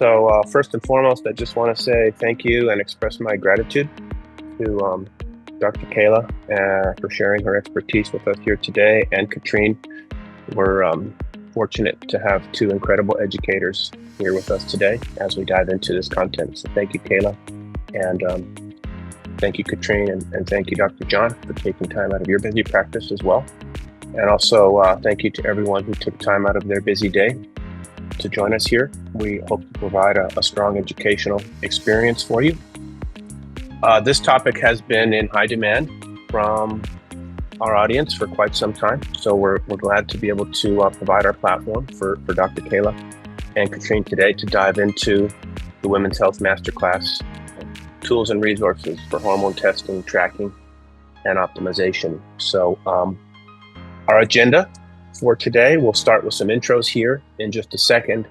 First and foremost, I just want to say thank you and express my gratitude to Dr. Kayla for sharing her expertise with us here today, and Katrine. We're fortunate to have two incredible educators here with us today as we dive into this content. So thank you, Kayla, and thank you, Katrine, and thank you, Dr. John, for taking time out of your busy practice as well. And also thank you to everyone who took time out of their busy day to join us here. We hope to provide a strong educational experience for you. This topic has been in high demand from our audience for quite some time, so we're glad to be able to provide our platform for Dr. Kayla and Katrine today to dive into the Women's Health Masterclass tools and resources for hormone testing, tracking, and optimization. So our agenda for today, we'll start with some intros here in just a second.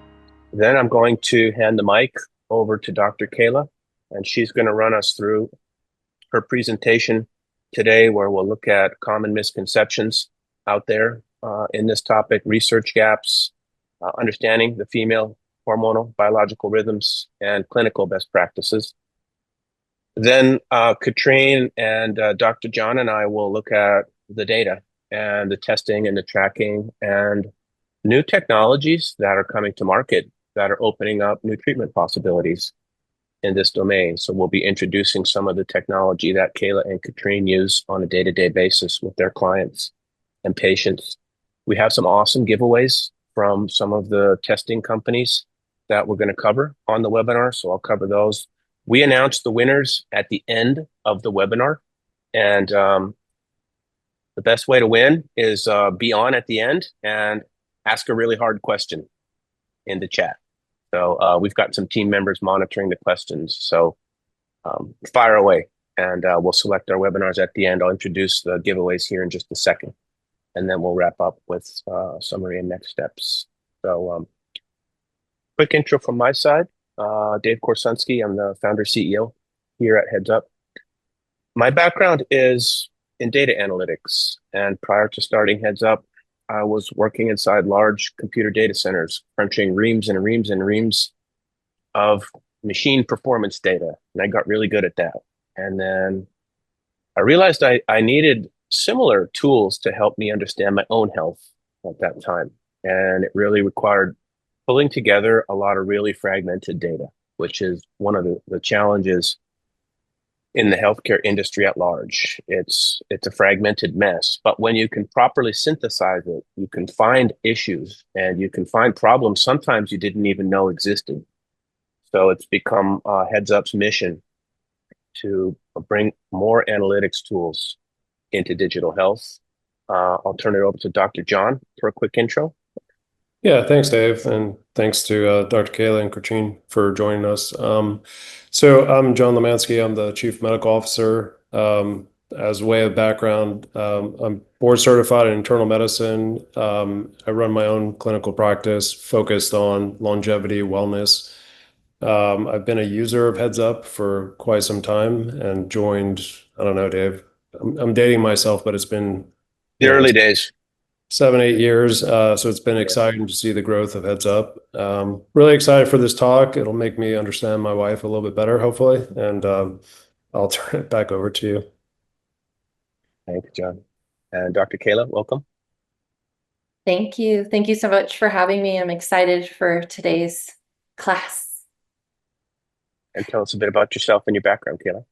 Then I'm going to hand the mic over to Dr. Kayla, and she's going to run us through her presentation today, where we'll look at common misconceptions out there in this topic, research gaps, understanding the female hormonal biological rhythms, and clinical best practices. Then Katrine and Dr. John and I will look at the data and the testing and the tracking and new technologies that are coming to market that are opening up new treatment possibilities in this domain. So we'll be introducing some of the technology that Kayla and Katrine use on a day-to-day basis with their clients and patients. We have some awesome giveaways from some of the testing companies that we're going to cover on the webinar, so I'll cover those. We announce the winners at the end of the webinar, and the best way to win is be on at the end and ask a really hard question in the chat. So we've got some team members monitoring the questions. So fire away, and we'll select our webinars at the end. I'll introduce the giveaways here in just a second, and then we'll wrap up with summary and next steps. So quick intro from my side. Dave Korsunski, I'm the founder CEO here at Heads Up. My background is in data analytics, and prior to starting Heads Up, I was working inside large computer data centers, crunching reams and reams and reams of machine performance data, and I got really good at that. And then I realized I needed similar tools to help me understand my own health at that time, and it really required pulling together a lot of really fragmented data, which is one of the challenges in the healthcare industry at large. It's a fragmented mess, but when you can properly synthesize it, you can find issues and you can find problems sometimes you didn't even know existed. So it's become Heads Up's mission to bring more analytics tools into digital health. I'll turn it over to Dr. John for a quick intro. Yeah, thanks, Dave, and thanks to Dr. Kayla and Katrine for joining us. So I'm John Lemansky. I'm the Chief Medical Officer. As a way of background, I'm board certified in internal medicine. I run my own clinical practice focused on longevity, wellness. I've been a user of Heads Up for quite some time and joined, I don't know, Dave, I'm dating myself, but it's been the early days. 7-8 years. So it's been exciting to see the growth of Heads Up. Really excited for this talk. It'll make me understand my wife a little bit better, hopefully. And I'll turn it back over to you. Thank you, John. And Dr. Kayla, welcome. Thank you. Thank you so much for having me. I'm excited for today's class. And tell us a bit about yourself and your background, Kayla.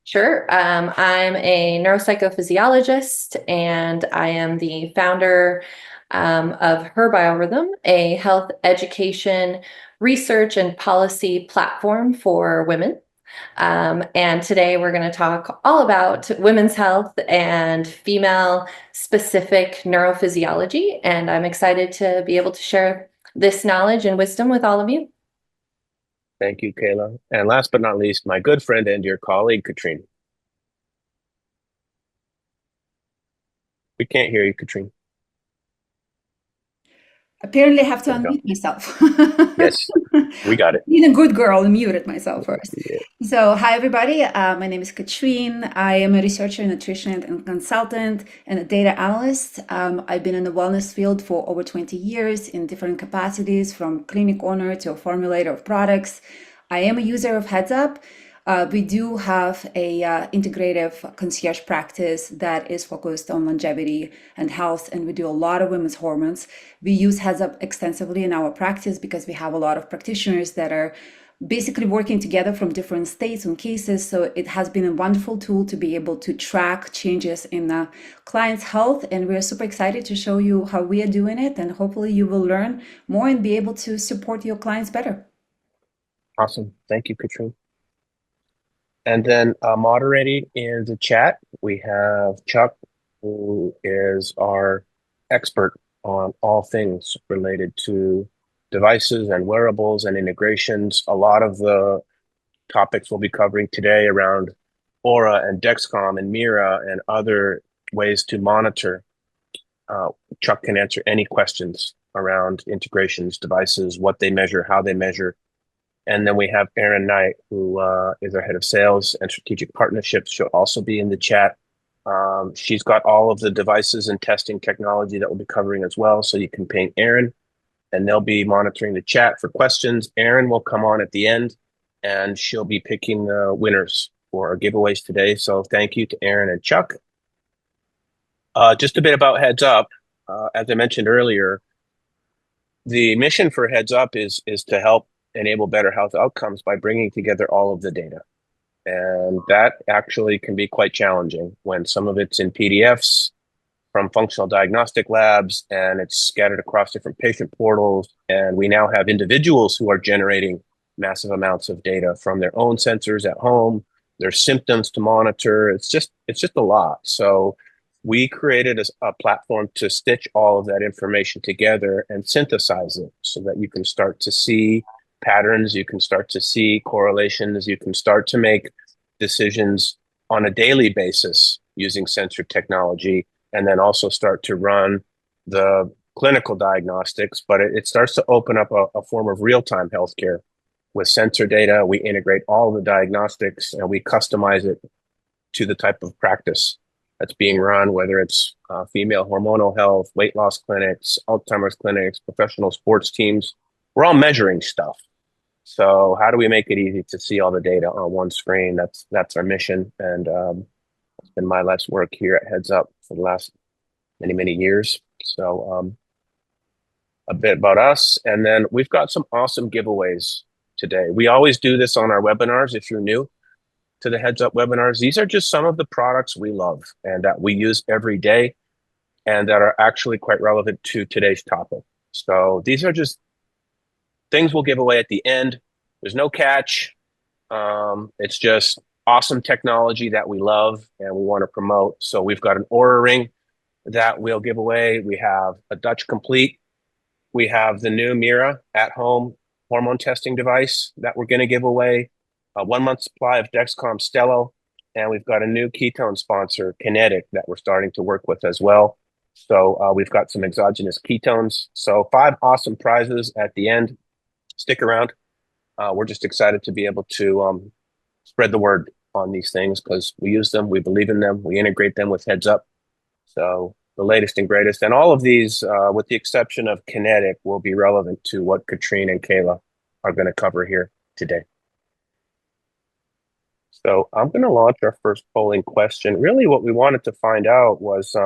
Sure. I'm a neuropsychophysiologist, and I am the founder of Her Biorhythm, a health education, research, and policy platform for women. And today we're going to talk all about women's health and female-specific neurophysiology, and I'm excited to be able to share this knowledge and wisdom with all of you. Thank you, Kayla. And last but not least, my good friend and your colleague, Katrine. We can't hear you, Katrine. Apparently, I have to There we go. unmute myself. Yes, we got it. Being a good girl, I muted myself first. Yeah. So, hi everybody. My name is Katrine. I am a researcher, nutrition and consultant, and a data analyst. I've been in the wellness field for over 20 years in different capacities, from clinic owner to a formulator of products. I am a user of Heads Up. We do have a integrative concierge practice that is focused on longevity and health, and we do a lot of women's hormones. We use Heads Up extensively in our practice because we have a lot of practitioners that are basically working together from different states and cases. So it has been a wonderful tool to be able to track changes in the client's health, and we're super excited to show you how we are doing it, and hopefully you will learn more and be able to support your clients better. Awesome. Thank you, Katrine. And then moderating in the chat, we have Chuck, who is our expert on all things related to devices and wearables and integrations. A lot of the topics we'll be covering today around Oura and Dexcom and Mira and other ways to monitor. Chuck can answer any questions around integrations, devices, what they measure, how they measure. And then we have Erin Knight, who is our head of sales and strategic partnerships. She'll also be in the chat. She's got all of the devices and testing technology that we'll be covering as well. So you can ping Erin, and they'll be monitoring the chat for questions. Erin will come on at the end, and she'll be picking the winners for our giveaways today. So thank you to Erin and Chuck. Just a bit about Heads Up. As I mentioned earlier, the mission for Heads Up is to help enable better health outcomes by bringing together all of the data. And that actually can be quite challenging when some of it's in PDFs from functional diagnostic labs, and it's scattered across different patient portals. And we now have individuals who are generating massive amounts of data from their own sensors at home, their symptoms to monitor. It's just a lot. So we created a platform to stitch all of that information together and synthesize it so that you can start to see patterns, you can start to see correlations, you can start to make decisions on a daily basis using sensor technology, and then also start to run the clinical diagnostics. But it starts to open up a form of real-time healthcare. With sensor data, we integrate all the diagnostics and we customize it to the type of practice that's being run, whether it's female hormonal health, weight loss clinics, Alzheimer's clinics, professional sports teams. We're all measuring stuff. So how do we make it easy to see all the data on one screen? That's our mission, and it's been my life's work here at Heads Up for the last many years. So a bit about us, and then we've got some awesome giveaways today. We always do this on our webinars. If you're new to the Heads Up webinars, these are just some of the products we love and that we use every day and that are actually quite relevant to today's topic. So these are just things we'll give away at the end. There's no catch. It's just awesome technology that we love and we want to promote. So we've got an Oura Ring that we'll give away. We have a Dutch Complete. We have the new Mira at-home hormone testing device that we're going to give away. A 1-month supply of Dexcom Stello. And we've got a new ketone sponsor, Kinetic, that we're starting to work with as well. So we've got some exogenous ketones. So 5 awesome prizes at the end. Stick around. We're just excited to be able to spread the word on these things because we use them, we believe in them, we integrate them with Heads Up. So the latest and greatest, and all of these, with the exception of Kinetic, will be relevant to what Katrine and Kayla are going to cover here today. So I'm going to launch our first polling question. Really what we wanted to find out was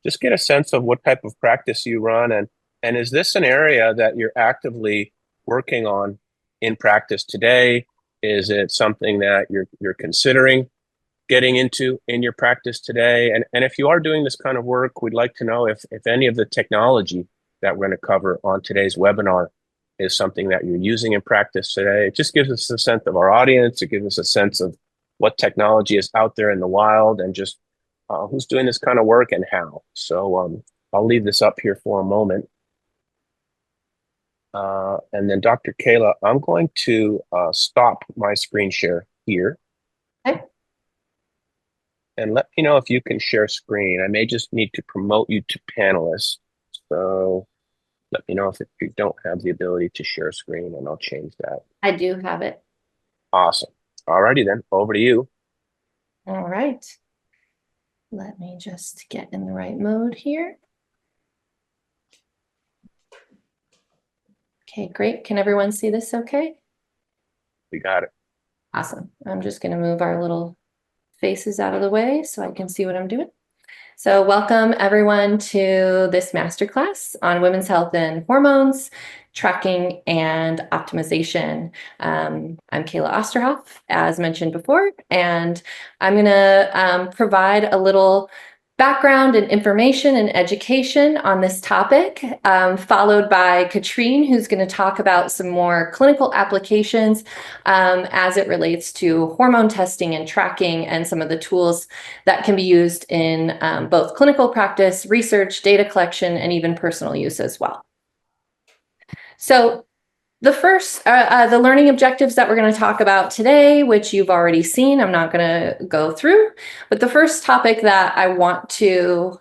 just get a sense of what type of practice you run, and is this an area that you're actively working on in practice today? Is it something that you're considering getting into in your practice today? And if you are doing this kind of work, we'd like to know if any of the technology that we're going to cover on today's webinar is something that you're using in practice today. It just gives us a sense of our audience. It gives us a sense of what technology is out there in the wild and just who's doing this kind of work and how. So I'll leave this up here for a moment. And then Dr. Kayla, I'm going to stop my screen share here. Okay. And let me know if you can share screen. I may just need to promote you to panelists. So let let me know if you don't have the ability to share screen, and I'll change that. I do have it. Awesome. Alrighty then, over to you. All right. Let me just get in the right mode here. Okay, great. Can everyone see this okay? We got it. Awesome. I'm just going to move our little faces out of the way so I can see what I'm doing. So welcome everyone to this masterclass on women's health and hormones, tracking and optimization. I'm Kayla Osterhoff, as mentioned before, and I'm going to provide a little background and information and education on this topic, followed by Katrine, who's going to talk about some more clinical applications as it relates to hormone testing and tracking and some of the tools that can be used in both clinical practice, research, data collection, and even personal use as well. So the first, the learning objectives that we're going to talk about today, which you've already seen, I'm not going to go through, but the first topic that I want to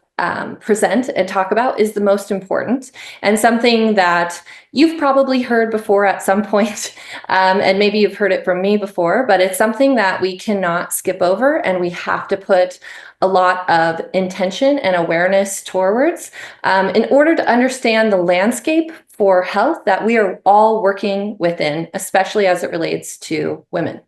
present and talk about is the most important, and something that you've probably heard before at some point, and maybe you've heard it from me before, but it's something that we cannot skip over, and we have to put a lot of intention and awareness towards in order to understand the landscape for health that we are all working within, especially as it relates to women.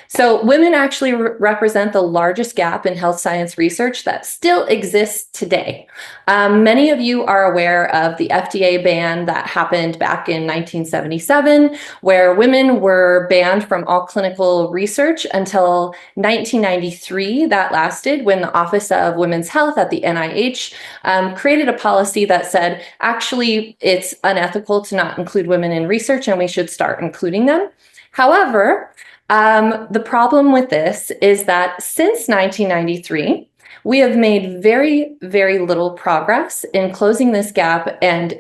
So women actually represent the largest gap in health science research that still exists today. Many of you are aware of the FDA ban that happened back in 1977, where women were banned from all clinical research until 1993. That lasted when the Office of Women's Health at the NIH created a policy that said, actually, it's unethical to not include women in research and we should start including them. However, the problem with this is that since 1993, we have made very, very little progress in closing this gap and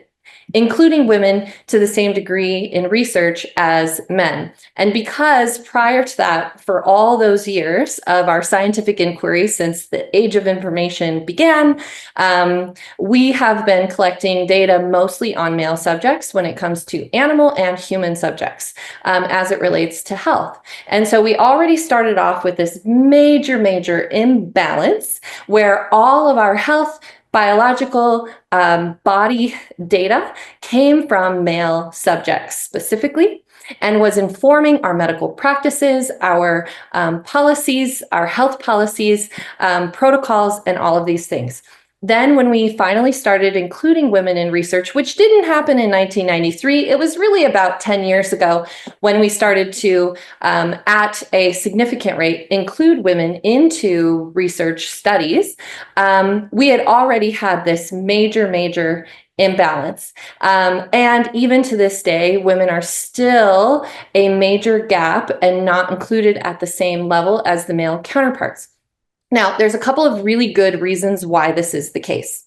including women to the same degree in research as men. And because prior to that, for all those years of our scientific inquiry since the age of information began, we have been collecting data mostly on male subjects when it comes to animal and human subjects as it relates to health. And so we already started off with this major, major imbalance where all of our health biological body data came from male subjects specifically and was informing our medical practices, our policies, our health policies, protocols, and all of these things. Then when we finally started including women in research, which didn't happen in 1993, it was really about 10 years ago when we started to, at a significant rate, include women into research studies. We had already had this major, major imbalance. And even to this day, women are still a major gap and not included at the same level as the male counterparts. Now, there's a couple of really good reasons why this is the case.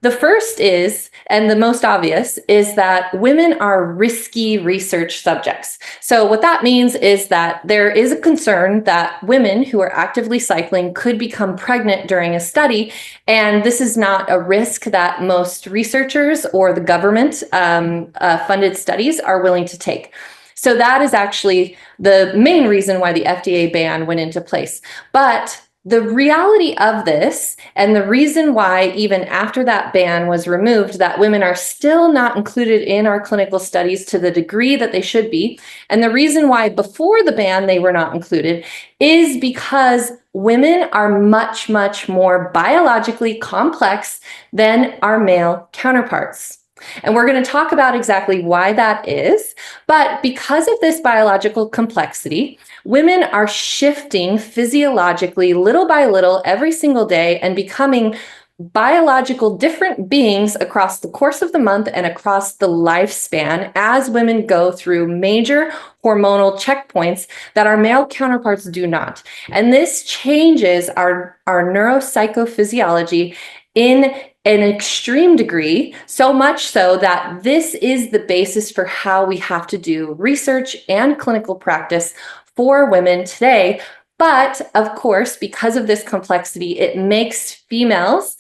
The first is, and the most obvious, is that women are risky research subjects. So what that means is that there is a concern that women who are actively cycling could become pregnant during a study, and this is not a risk that most researchers or the government funded studies are willing to take. So that is actually the main reason why the FDA ban went into place. But the reality of this, and the reason why even after that ban was removed, that women are still not included in our clinical studies to the degree that they should be, and the reason why before the ban they were not included, is because women are much, much more biologically complex than our male counterparts. And we're going to talk about exactly why that is. But because of this biological complexity, women are shifting physiologically little by little every single day and becoming biological different beings across the course of the month and across the lifespan as women go through major hormonal checkpoints that our male counterparts do not. And this changes our neuropsychophysiology in an extreme degree, so much so that this is the basis for how we have to do research and clinical practice for women today. But of course, because of this complexity, it makes females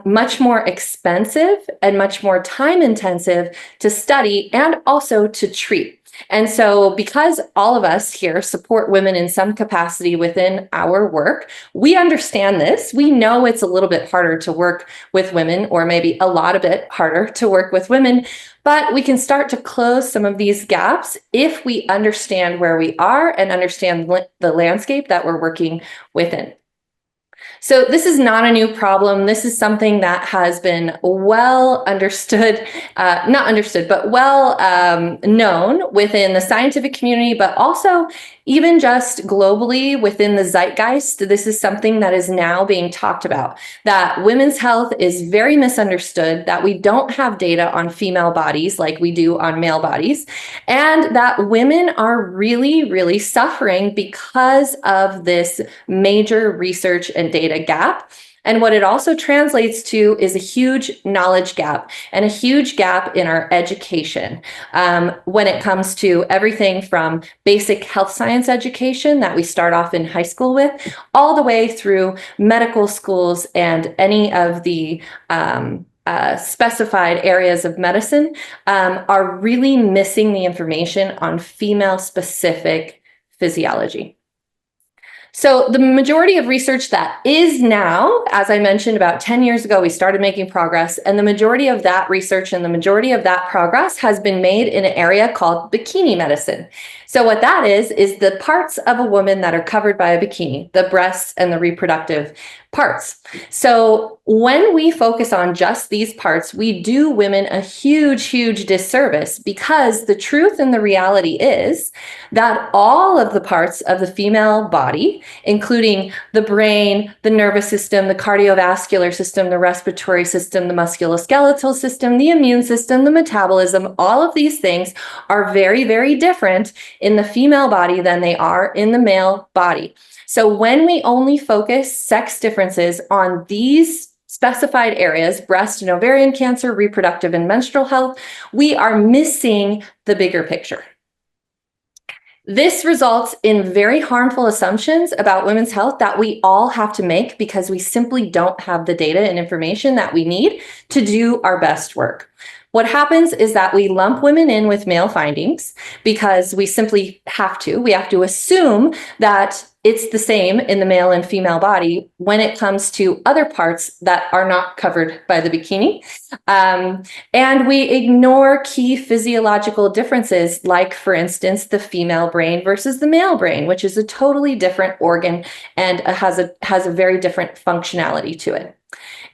much more expensive and much more time intensive to study and also to treat. And so because all of us here support women in some capacity within our work, we understand this. We know it's a little bit harder to work with women, or maybe a lot of bit harder to work with women, but we can start to close some of these gaps if we understand where we are and understand the landscape that we're working within. So this is not a new problem. This is something that has been well understood, not understood, but well known within the scientific community, but also even just globally within the zeitgeist. This is something that is now being talked about, that women's health is very misunderstood, that we don't have data on female bodies like we do on male bodies, and that women are really, really suffering because of this major research and data gap. And what it also translates to is a huge knowledge gap and a huge gap in our education when it comes to everything from basic health science education that we start off in high school with, all the way through medical schools and any of the specified areas of medicine are really missing the information on female-specific physiology. So the majority of research that is now, as I mentioned, about 10 years ago, we started making progress, and the majority of that research and the majority of that progress has been made in an area called bikini medicine. So what that is the parts of a woman that are covered by a bikini, the breasts and the reproductive parts. So when we focus on just these parts, we do women a huge, huge disservice, because the truth and the reality is that all of the parts of the female body, including the brain, the nervous system, the cardiovascular system, the respiratory system, the musculoskeletal system, the immune system, the metabolism, all of these things are very, very different in the female body than they are in the male body. So when we only focus sex differences on these specified areas, breast and ovarian cancer, reproductive and menstrual health, we are missing the bigger picture. This results in very harmful assumptions about women's health that we all have to make because we simply don't have the data and information that we need to do our best work. What happens is that we lump women in with male findings because we simply have to. We have to assume that it's the same in the male and female body when it comes to other parts that are not covered by the bikini. And we ignore key physiological differences, like, for instance, the female brain versus the male brain, which is a totally different organ and has a very different functionality to it.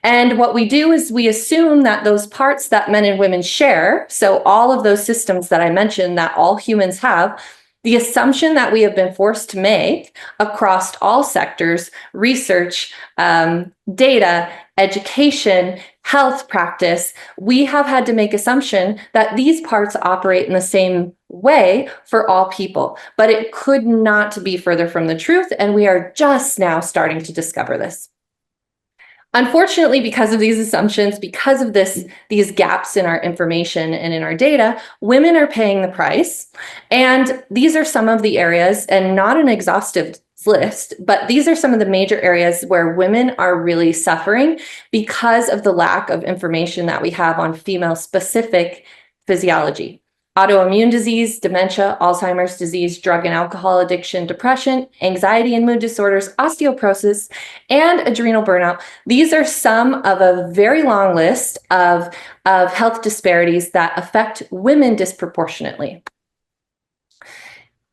And what we do is we assume that those parts that men and women share, so all of those systems that I mentioned that all humans have, the assumption that we have been forced to make across all sectors, research, data, education, health practice, we have had to make assumption that these parts operate in the same way for all people. But it could not be further from the truth, and we are just now starting to discover this. Unfortunately, because of these assumptions, because of these gaps in our information and in our data, women are paying the price. And these are some of the areas, and not an exhaustive list, but these are some of the major areas where women are really suffering because of the lack of information that we have on female-specific physiology. Autoimmune disease, dementia, Alzheimer's disease, drug and alcohol addiction, depression, anxiety and mood disorders, osteoporosis, and adrenal burnout. These are some of a very long list of health disparities that affect women disproportionately.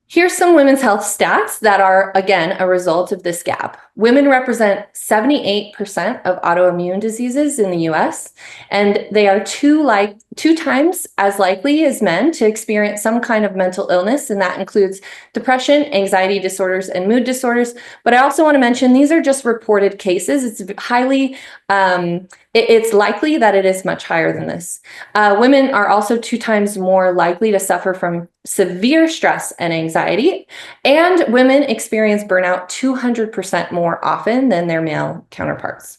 Here's some women's health stats that are, again, a result of this gap. Women represent 78% of autoimmune diseases in the US, and they are two times as likely as men to experience some kind of mental illness, and that includes depression, anxiety disorders, and mood disorders. But I also want to mention these are just reported cases. It's highly it's likely that it is much higher than this. Women are also 2 times more likely to suffer from severe stress and anxiety, and women experience burnout 200% more often than their male counterparts.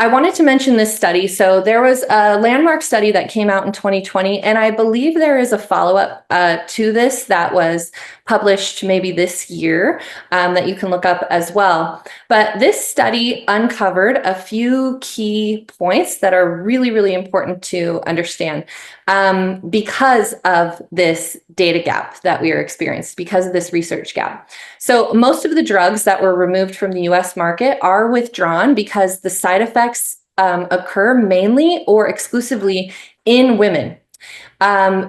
I wanted to mention this study. So there was a landmark study that came out in 2020, and I believe there is a follow-up to this that was published maybe this year that you can look up as well. But this study uncovered a few key points that are really, really important to understand because of this data gap that we are experiencing, because of this research gap. So most of the drugs that were removed from the US market are withdrawn because the side effects occur mainly or exclusively in women.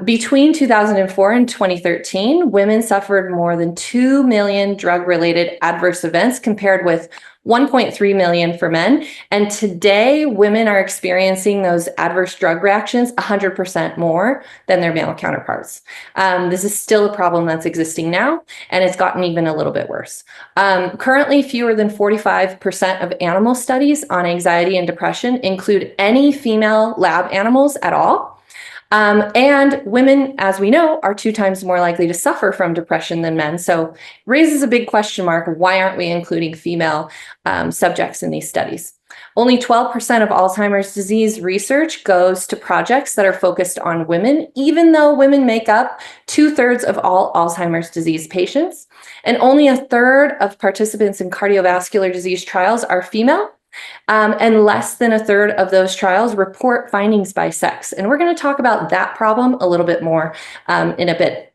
Between 2004 and 2013, women suffered more than 2 million drug-related adverse events compared with 1.3 million for men. And today, women are experiencing those adverse drug reactions 100% more than their male counterparts. This is still a problem that's existing now, and it's gotten even a little bit worse. Currently, fewer than 45% of animal studies on anxiety and depression include any female lab animals at all. And women, as we know, are 2 times more likely to suffer from depression than men. So it raises a big question mark. Why aren't we including female subjects in these studies? Only 12% of Alzheimer's disease research goes to projects that are focused on women, even though women make up 2/3 of all Alzheimer's disease patients. And only 1/3 of participants in cardiovascular disease trials are female. And less than 1/3 of those trials report findings by sex. And we're going to talk about that problem a little bit more in a bit.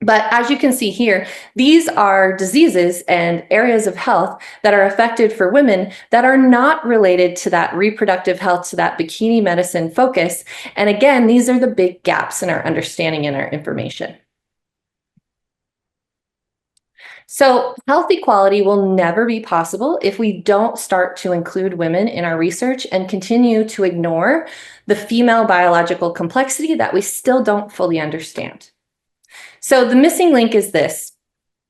But as you can see here, these are diseases and areas of health that are affected for women that are not related to that reproductive health, to that bikini medicine focus. And again, these are the big gaps in our understanding and our information. So health equality will never be possible if we don't start to include women in our research and continue to ignore the female biological complexity that we still don't fully understand. So the missing link is this.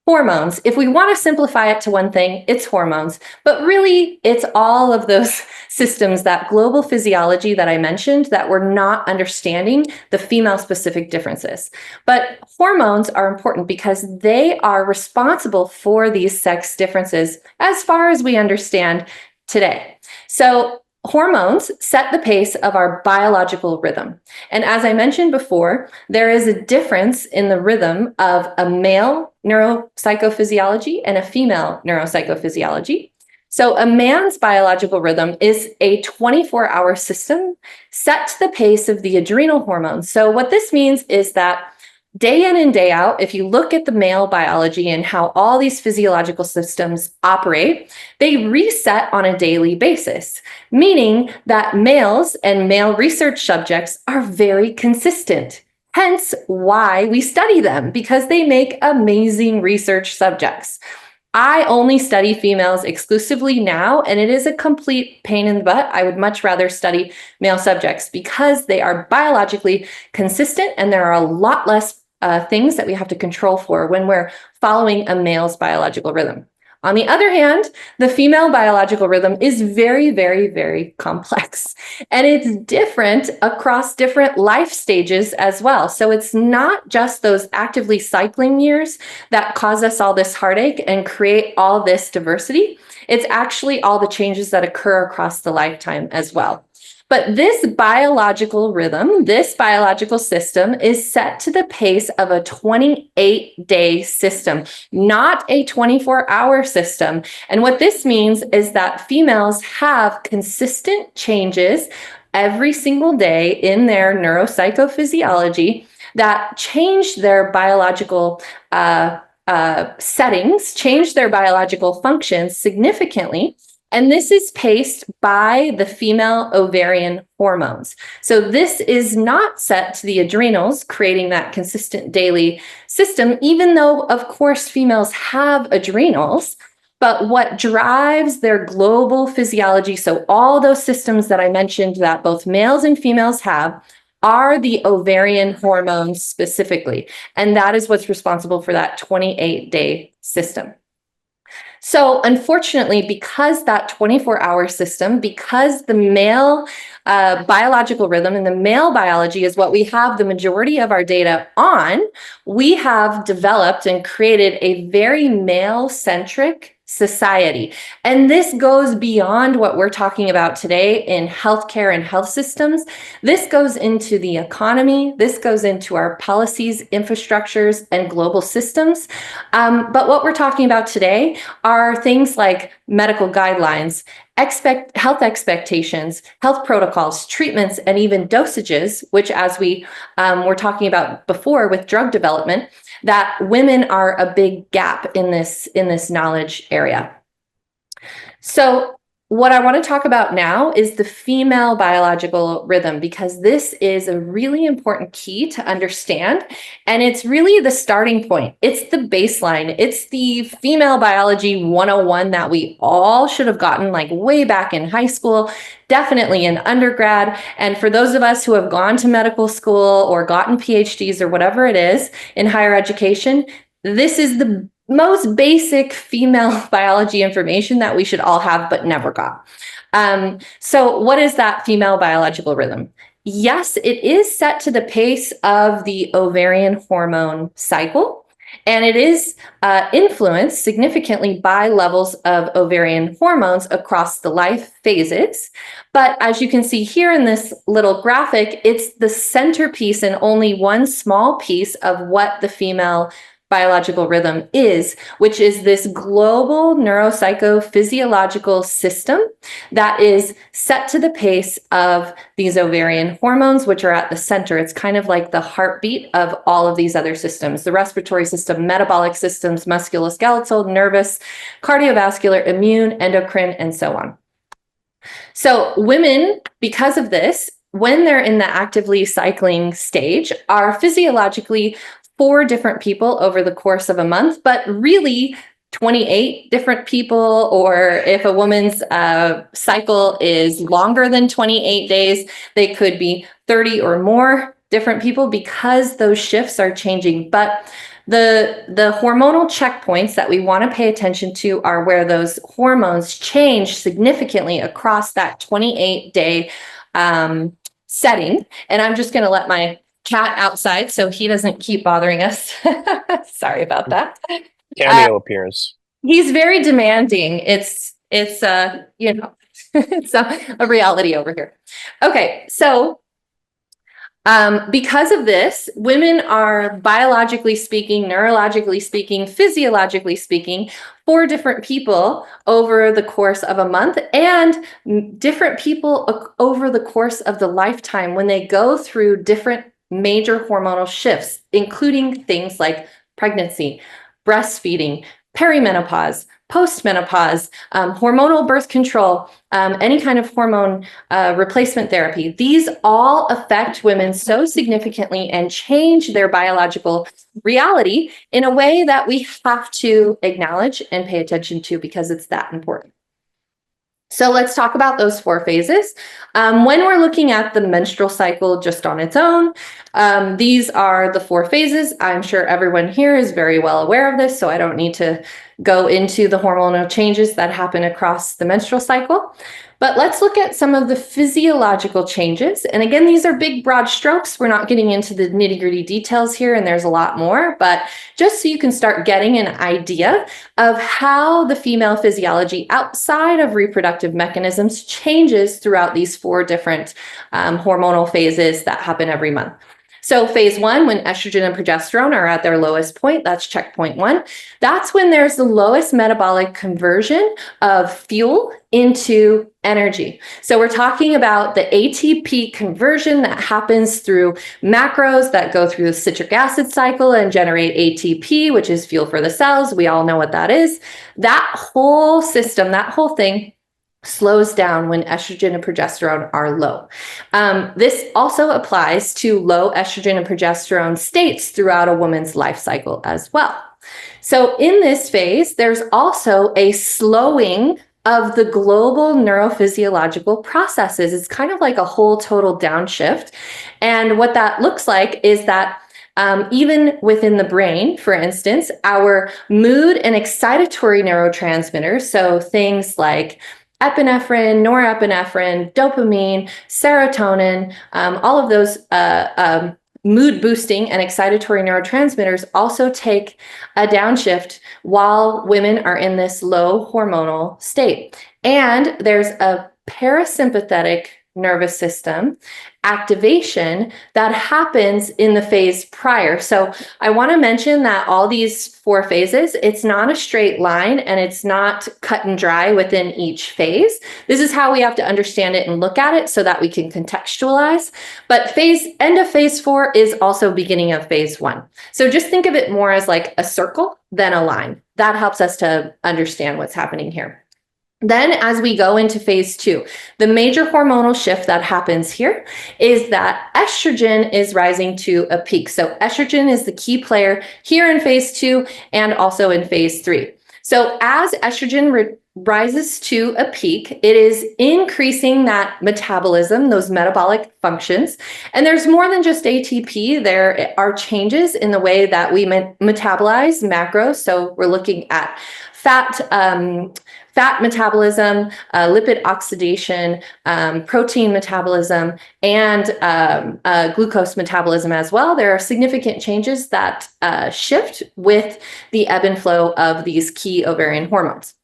Hormones. If we want to simplify it to one thing, it's hormones, but really it's all of those systems, that global physiology that I mentioned, that we're not understanding the female specific differences. But hormones are important because they are responsible for these sex differences as far as we understand today. So hormones set the pace of our biological rhythm. And as I mentioned before, there is a difference in the rhythm of a male neuropsychophysiology and a female neuropsychophysiology. So a man's biological rhythm is a 24-hour system set to the pace of the adrenal hormones. So what this means is that day in and day out, if you look at the male biology and how all these physiological systems operate, they reset on a daily basis, meaning that males and male research subjects are very consistent. Hence why we study them, because they make amazing research subjects. I only study females exclusively now, and it is a complete pain in the butt. I would much rather study male subjects because they are biologically consistent and there are a lot less things that we have to control for when we're following a male's biological rhythm. On the other hand, the female biological rhythm is very, very, very complex, and it's different across different life stages as well. So it's not just those actively cycling years that cause us all this heartache and create all this diversity. It's actually all the changes that occur across the lifetime as well. But this biological rhythm, this biological system is set to the pace of a 28-day system, not a 24-hour system. And what this means is that females have consistent changes every single day in their neuropsychophysiology that change their biological settings, change their biological functions significantly. And this is paced by the female ovarian hormones. So this is not set to the adrenals, creating that consistent daily system, even though, of course, females have adrenals. But what drives their global physiology, so all those systems that I mentioned that both males and females have, are the ovarian hormones specifically. And that is what's responsible for that 28-day system. So unfortunately, because that 24-hour system, because the male biological rhythm and the male biology is what we have the majority of our data on, we have developed and created a very male-centric society. And this goes beyond what we're talking about today in healthcare and health systems. This goes into the economy. This goes into our policies, infrastructures, and global systems. But what we're talking about today are things like medical guidelines, health expectations, health protocols, treatments, and even dosages, which, as we were talking about before with drug development, that women are a big gap in this knowledge area. So what I want to talk about now is the female biological rhythm, because this is a really important key to understand. And it's really the starting point. It's the baseline. It's the female biology 101 that we all should have gotten like way back in high school, definitely in undergrad. And for those of us who have gone to medical school or gotten PhDs or whatever it is in higher education, this is the most basic female biology information that we should all have but never got. So what is that female biological rhythm? Yes, it is set to the pace of the ovarian hormone cycle, and it is influenced significantly by levels of ovarian hormones across the life phases. But as you can see here in this little graphic, it's the centerpiece and only one small piece of what the female biological rhythm is, which is this global neuropsychophysiological system that is set to the pace of these ovarian hormones, which are at the center. It's kind of like the heartbeat of all of these other systems: the respiratory system, metabolic systems, musculoskeletal, nervous, cardiovascular, immune, endocrine, and so on. So women, because of this, when they're in the actively cycling stage, are physiologically 4 different people over the course of a month, but really 28 different people, or if a woman's cycle is longer than 28 days, they could be 30 or more different people, because those shifts are changing. But the hormonal checkpoints that we want to pay attention to are where those hormones change significantly across that 28-day setting. And I'm just going to let my cat outside so he doesn't keep bothering us. Sorry about that. Cameo appearance. He's very demanding. It's it's a reality over here. Okay, so because of this, women are biologically speaking, neurologically speaking, physiologically speaking, 4 different people over the course of a month, and different people over the course of the lifetime when they go through different major hormonal shifts, including things like pregnancy, breastfeeding, perimenopause, postmenopause, hormonal birth control, any kind of hormone replacement therapy. These all affect women so significantly and change their biological reality in a way that we have to acknowledge and pay attention to, because it's that important. So let's talk about those 4 phases. When we're looking at the menstrual cycle just on its own, these are the 4 phases. I'm sure everyone here is very well aware of this, so I don't need to go into the hormonal changes that happen across the menstrual cycle. But let's look at some of the physiological changes. And again, these are big, broad strokes. We're not getting into the nitty-gritty details here, and there's a lot more, but just so you can start getting an idea of how the female physiology outside of reproductive mechanisms changes throughout these 4 different hormonal phases that happen every month. So phase 1, when estrogen and progesterone are at their lowest point, that's checkpoint 1. That's when there's the lowest metabolic conversion of fuel into energy. So we're talking about the ATP conversion that happens through macros that go through the citric acid cycle and generate ATP, which is fuel for the cells. We all know what that is. That whole system, that whole thing slows down when estrogen and progesterone are low. This also applies to low estrogen and progesterone states throughout a woman's life cycle as well. So in this phase, there's also a slowing of the global neurophysiological processes. It's kind of like a whole total downshift. And what that looks like is that even within the brain, for instance, our mood and excitatory neurotransmitters, so things like epinephrine, norepinephrine, dopamine, serotonin, all of those mood boosting and excitatory neurotransmitters also take a downshift while women are in this low hormonal state. And there's a parasympathetic nervous system activation that happens in the phase prior. So I want to mention that all these 4 phases, it's not a straight line and it's not cut and dry within each phase. This is how we have to understand it and look at it so that we can contextualize. But end of phase 4 is also beginning of phase 1. So just think of it more as like a circle than a line. That helps us to understand what's happening here. Then as we go into phase 2, the major hormonal shift that happens here is that estrogen is rising to a peak. So estrogen is the key player here in phase 2 and also in phase 3. So as estrogen rises to a peak, it is increasing that metabolism, those metabolic functions. And there's more than just ATP. There are changes in the way that we metabolize macros. So we're looking at fat metabolism, lipid oxidation, protein metabolism, and glucose metabolism as well. There are significant changes that shift with the ebb and flow of these key ovarian hormones.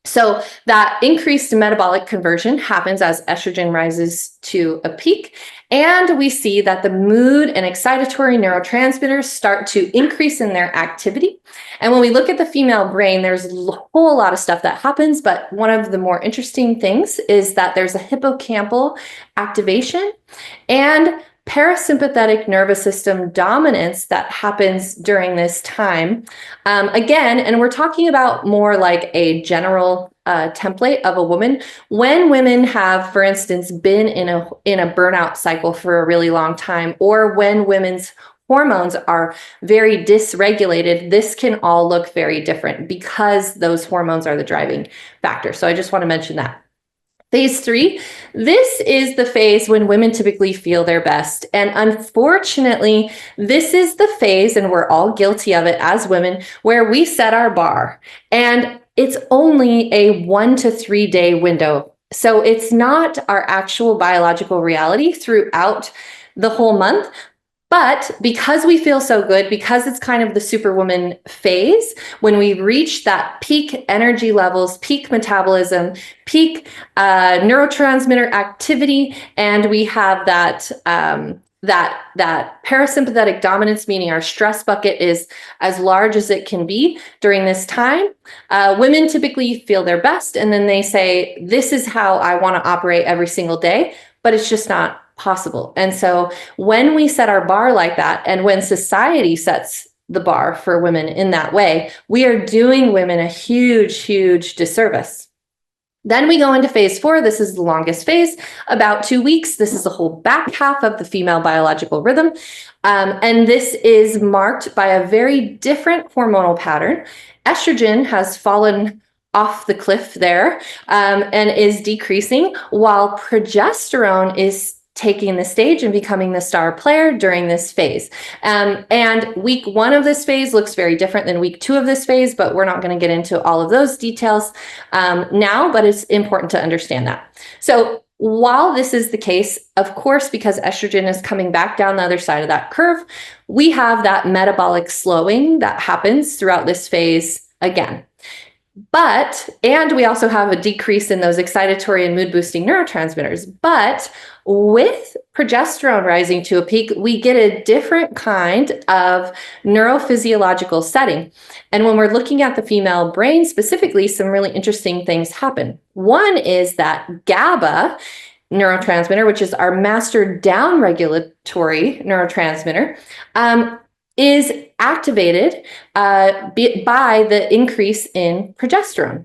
So that increased metabolic conversion happens as estrogen rises to a peak. And we see that the mood and excitatory neurotransmitters start to increase in their activity. And when we look at the female brain, there's a whole lot of stuff that happens. But one of the more interesting things is that there's a hippocampal activation and parasympathetic nervous system dominance that happens during this time. Again, and we're talking about more like a general template of a woman. When women have, for instance, been in a burnout cycle for a really long time, or when women's hormones are very dysregulated, this can all look very different because those hormones are the driving factor. So I just want to mention that. Phase 3, this is the phase when women typically feel their best. And unfortunately, this is the phase, and we're all guilty of it as women, where we set our bar. And it's only a 1 to 3 day window. So it's not our actual biological reality throughout the whole month. But because we feel so good, because it's kind of the superwoman phase, when we reach that peak energy levels, peak metabolism, peak neurotransmitter activity, and we have that parasympathetic dominance, meaning our stress bucket is as large as it can be during this time, women typically feel their best, and then they say, this is how I want to operate every single day, but it's just not possible. And so when we set our bar like that, and when society sets the bar for women in that way, we are doing women a huge, huge disservice. Then we go into phase 4. This is the longest phase, about 2 weeks. This is the whole back half of the female biological rhythm. And this is marked by a very different hormonal pattern. Estrogen has fallen off the cliff there and is decreasing, while progesterone is taking the stage and becoming the star player during this phase. And week 1 of this phase looks very different than week 2 of this phase, but we're not going to get into all of those details now, but it's important to understand that. So while this is the case, of course, because estrogen is coming back down the other side of that curve, we have that metabolic slowing that happens throughout this phase again. And we also have a decrease in those excitatory and mood boosting neurotransmitters. But with progesterone rising to a peak, we get a different kind of neurophysiological setting. And when we're looking at the female brain specifically, some really interesting things happen. One is that GABA neurotransmitter, which is our master down regulatory neurotransmitter, is activated by the increase in progesterone.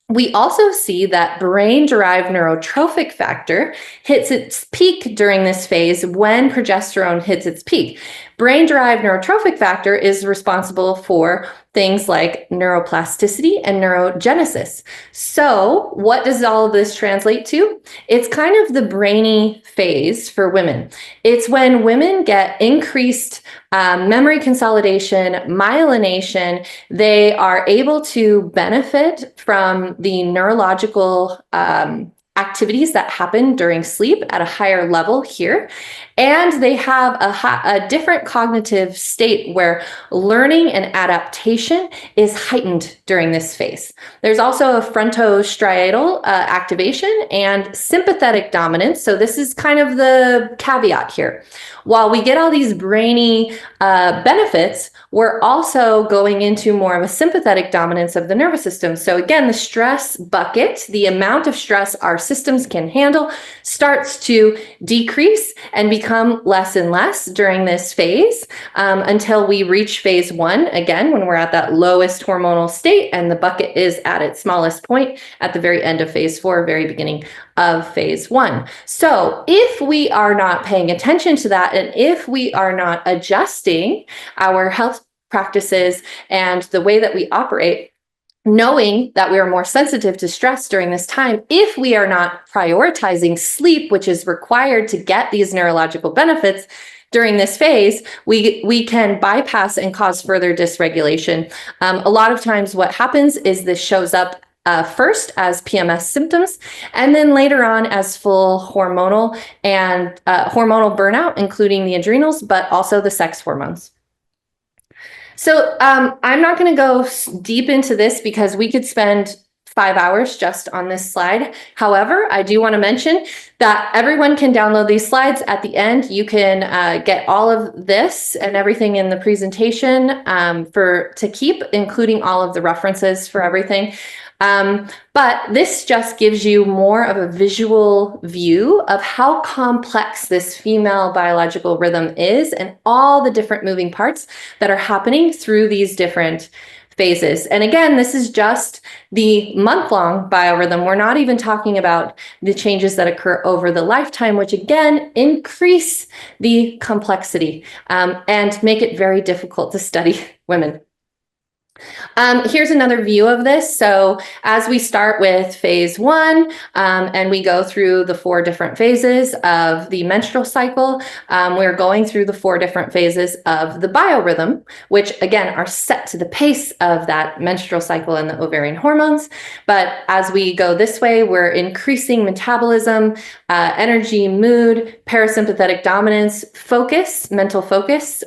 We also see that brain-derived neurotrophic factor hits its peak during this phase when progesterone hits its peak. Brain-derived neurotrophic factor is responsible for things like neuroplasticity and neurogenesis. So what does all of this translate to? It's kind of the brainy phase for women. It's when women get increased memory consolidation, myelination. They are able to benefit from the neurological activities that happen during sleep at a higher level here. And they have a different cognitive state where learning and adaptation is heightened during this phase. There's also a frontostriatal activation and sympathetic dominance. So this is kind of the caveat here. While we get all these brainy benefits, we're also going into more of a sympathetic dominance of the nervous system. So again, the stress bucket, the amount of stress our systems can handle, starts to decrease and become less and less during this phase until we reach phase 1, again, when we're at that lowest hormonal state and the bucket is at its smallest point at the very end of phase 4, very beginning of phase 1. So if we are not paying attention to that, and if we are not adjusting our health practices and the way that we operate, knowing that we are more sensitive to stress during this time, if we are not prioritizing sleep, which is required to get these neurological benefits during this phase, we can bypass and cause further dysregulation. A lot of times what happens is this shows up first as PMS symptoms, and then later on as full hormonal and hormonal burnout, including the adrenals, but also the sex hormones. So I'm not going to go deep into this because we could spend 5 hours just on this slide. However, I do want to mention that everyone can download these slides. At the end, you can get all of this and everything in the presentation to keep, including all of the references for everything. But this just gives you more of a visual view of how complex this female biological rhythm is and all the different moving parts that are happening through these different phases. And again, this is just the month-long biorhythm. We're not even talking about the changes that occur over the lifetime, which again, increase the complexity and make it very difficult to study women. Here's another view of this. So as we start with phase 1 and we go through the 4 different phases of the menstrual cycle, we're going through the 4 different phases of the biorhythm, which again are set to the pace of that menstrual cycle and the ovarian hormones. But as we go this way, we're increasing metabolism, energy, mood, parasympathetic dominance, focus, mental focus,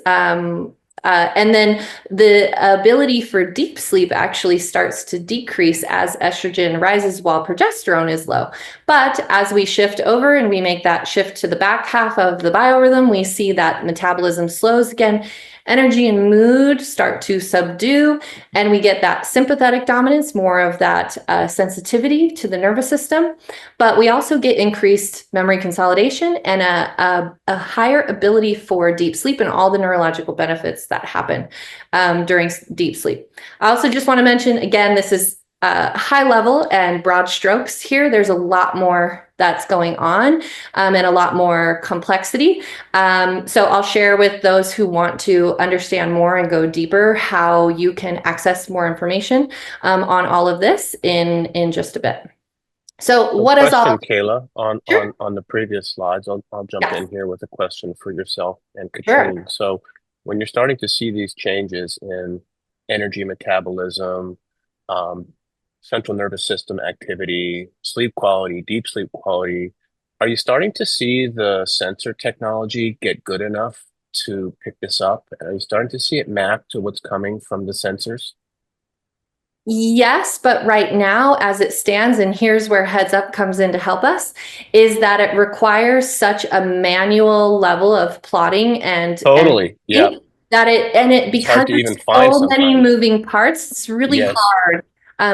and then the ability for deep sleep actually starts to decrease as estrogen rises while progesterone is low. But as we shift over and we make that shift to the back half of the biorhythm, we see that metabolism slows again. Energy and mood start to subdue, and we get that sympathetic dominance, more of that sensitivity to the nervous system. But we also get increased memory consolidation and a higher ability for deep sleep and all the neurological benefits that happen during deep sleep. I also just want to mention, again, this is high level and broad strokes here. There's a lot more that's going on and a lot more complexity. So I'll share with those who want to understand more and go deeper how you can access more information on all of this in just a bit. So what is all? Kayla, Sure. on the previous slides, I'll jump Yes. in here with a question for yourself and Katrine. Sure. So when you're starting to see these changes in energy metabolism, central nervous system activity, sleep quality, deep sleep quality, are you starting to see the sensor technology get good enough to pick this up? Are you starting to see it map to what's coming from the sensors? Yes, but right now, as it stands, and here's where Heads Up comes in to help us, is that it requires such a manual level of plotting and Totally, yeah. Because hard to it's even find so many sometimes. moving parts, it's really Yes. hard.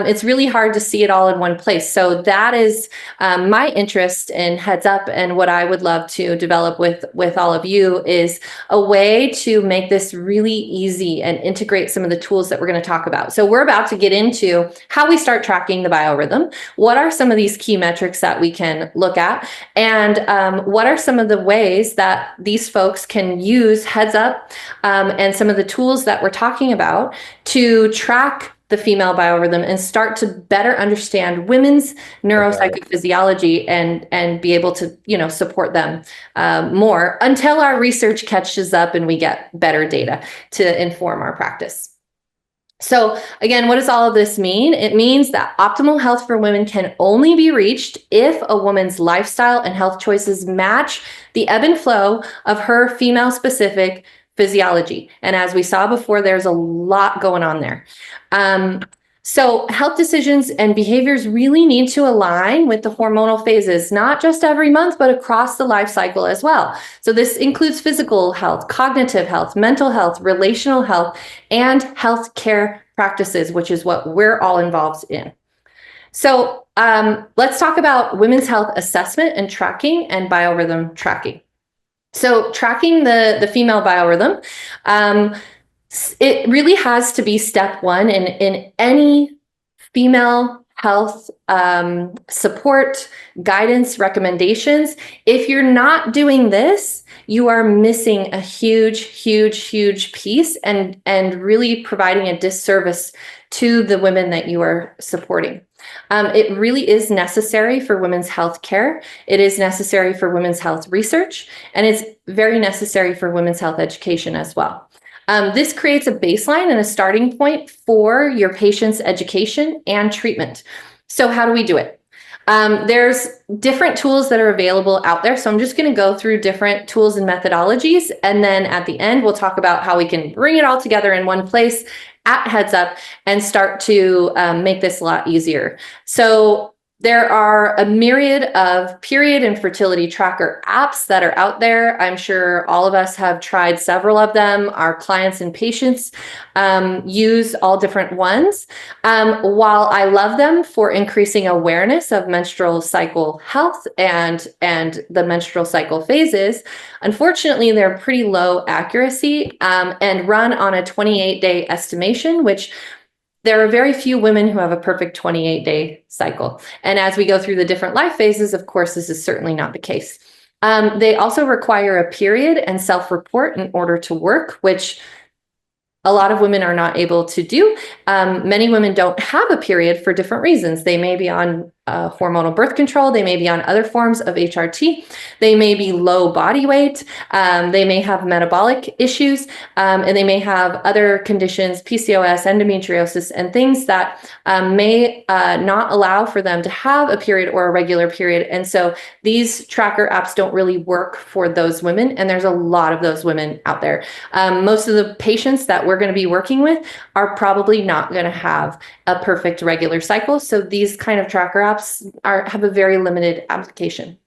It's really hard to see it all in one place. So that is my interest in Heads Up, and what I would love to develop with all of you is a way to make this really easy and integrate some of the tools that we're going to talk about. So we're about to get into how we start tracking the biorhythm. What are some of these key metrics that we can look at? And what are some of the ways that these folks can use Heads Up and some of the tools that we're talking about to track the female biorhythm and start to better understand women's neuropsychophysiology and be able to, support them more until our research catches up and we get better data to inform our practice. So again, what does all of this mean? It means that optimal health for women can only be reached if a woman's lifestyle and health choices match the ebb and flow of her female-specific physiology. And as we saw before, there's a lot going on there. So health decisions and behaviors really need to align with the hormonal phases, not just every month, but across the life cycle as well. So this includes physical health, cognitive health, mental health, relational health, and health care practices, which is what we're all involved in. So let's talk about women's health assessment and tracking and biorhythm tracking. So tracking the female biorhythm, it really has to be step one in any female health support, guidance, recommendations. If you're not doing this, you are missing a huge, huge, huge piece and really providing a disservice to the women that you are supporting. It really is necessary for women's health care. It is necessary for women's health research, and it's very necessary for women's health education as well. This creates a baseline and a starting point for your patient's education and treatment. So how do we do it? There's different tools that are available out there. So I'm just going to go through different tools and methodologies. And then at the end, we'll talk about how we can bring it all together in one place at Heads Up and start to make this a lot easier. So there are a myriad of period and fertility tracker apps that are out there. I'm sure all of us have tried several of them. Our clients and patients use all different ones. While I love them for increasing awareness of menstrual cycle health and the menstrual cycle phases, unfortunately, they're pretty low accuracy and run on a 28-day estimation, which there are very few women who have a perfect 28-day cycle. And as we go through the different life phases, of course, this is certainly not the case. They also require a period and self-report in order to work, which a lot of women are not able to do. Many women don't have a period for different reasons. They may be on hormonal birth control. They may be on other forms of HRT. They may be low body weight. They may have metabolic issues, and they may have other conditions, PCOS, endometriosis, and things that may not allow for them to have a period or a regular period. And so these tracker apps don't really work for those women. And there's a lot of those women out there. Most of the patients that we're going to be working with are probably not going to have a perfect regular cycle. So these kind of tracker apps have a very limited application.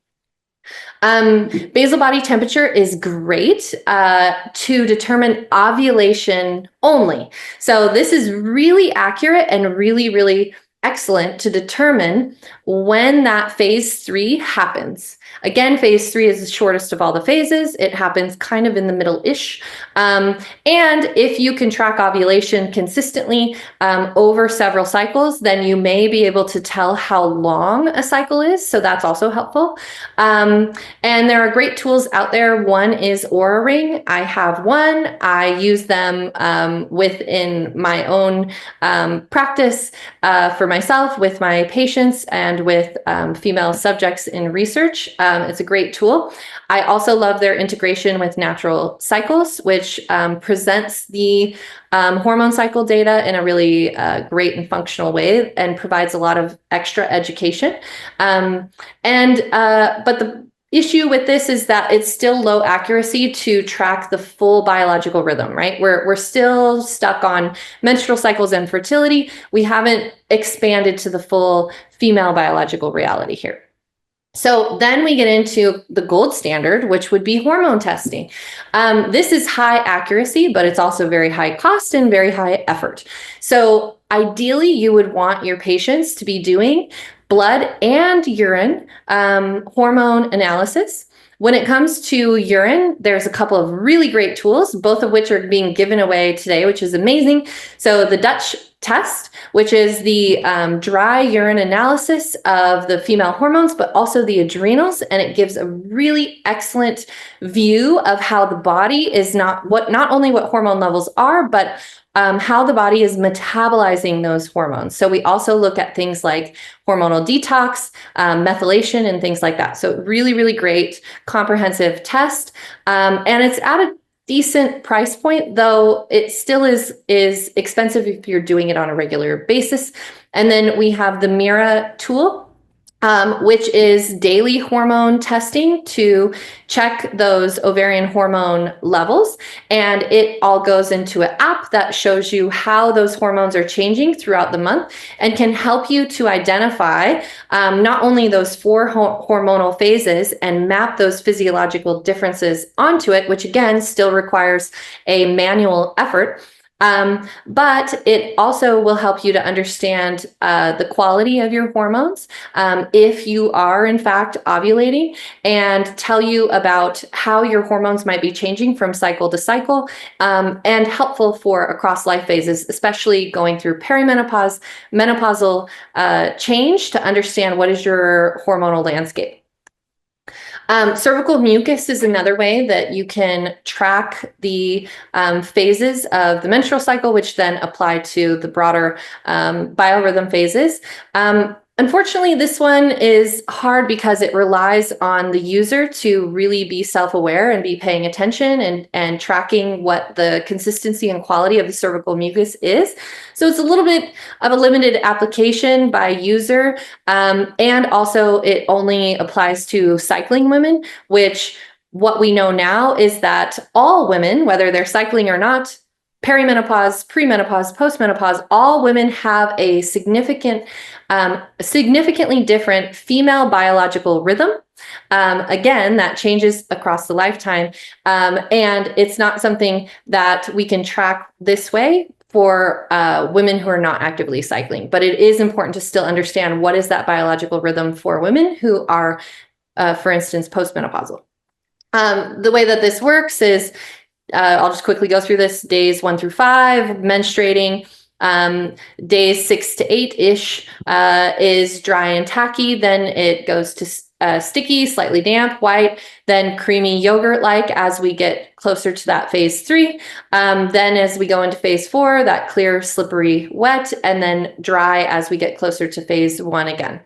Basal body temperature is great to determine ovulation only. So this is really accurate and really, really excellent to determine when that phase 3 happens. Again, phase 3 is the shortest of all the phases. It happens kind of in the middle-ish. And if you can track ovulation consistently over several cycles, then you may be able to tell how long a cycle is. So that's also helpful. And there are great tools out there. One is Oura Ring. I have one. I use them within my own practice for myself, with my patients, and with female subjects in research. It's a great tool. I also love their integration with natural cycles, which presents the hormone cycle data in a really great and functional way and provides a lot of extra education. But the issue with this is that it's still low accuracy to track the full biological rhythm, right? We're still stuck on menstrual cycles and fertility. We haven't expanded to the full female biological reality here. So then we get into the gold standard, which would be hormone testing. This is high accuracy, but it's also very high cost and very high effort. So ideally, you would want your patients to be doing blood and urine hormone analysis. When it comes to urine, there's a couple of really great tools, both of which are being given away today, which is amazing. So the Dutch test, which is the dry urine analysis of the female hormones, but also the adrenals. And it gives a really excellent view of how the body is not only what hormone levels are, but how the body is metabolizing those hormones. So we also look at things like hormonal detox, methylation, and things like that. So really, really great comprehensive test. And it's at a decent price point, though it still is expensive if you're doing it on a regular basis. And then we have the Mira tool, which is daily hormone testing to check those ovarian hormone levels. And it all goes into an app that shows you how those hormones are changing throughout the month and can help you to identify not only those 4 hormonal phases and map those physiological differences onto it, which again still requires a manual effort. But it also will help you to understand the quality of your hormones, if you are in fact ovulating, and tell you about how your hormones might be changing from cycle to cycle, and helpful for across life phases, especially going through perimenopause, menopausal change, to understand what is your hormonal landscape. Cervical mucus is another way that you can track the phases of the menstrual cycle, which then apply to the broader biorhythm phases. Unfortunately, this one is hard because it relies on the user to really be self-aware and be paying attention and tracking what the consistency and quality of the cervical mucus is. So it's a little bit of a limited application by user. And also it only applies to cycling women, which what we know now is that all women, whether they're cycling or not, perimenopause, premenopause, postmenopause, all women have a significantly different female biological rhythm. Again, that changes across the lifetime. And it's not something that we can track this way for women who are not actively cycling. But it is important to still understand what is that biological rhythm for women who are, for instance, postmenopausal. The way that this works is, I'll just quickly go through this. Days 1 through 5, menstruating. Days 6 to 8-ish is dry and tacky. Then it goes to sticky, slightly damp, white, then creamy yogurt-like as we get closer to that phase 3. Then as we go into phase 4, that clear, slippery, wet, and then dry as we get closer to phase 1 again.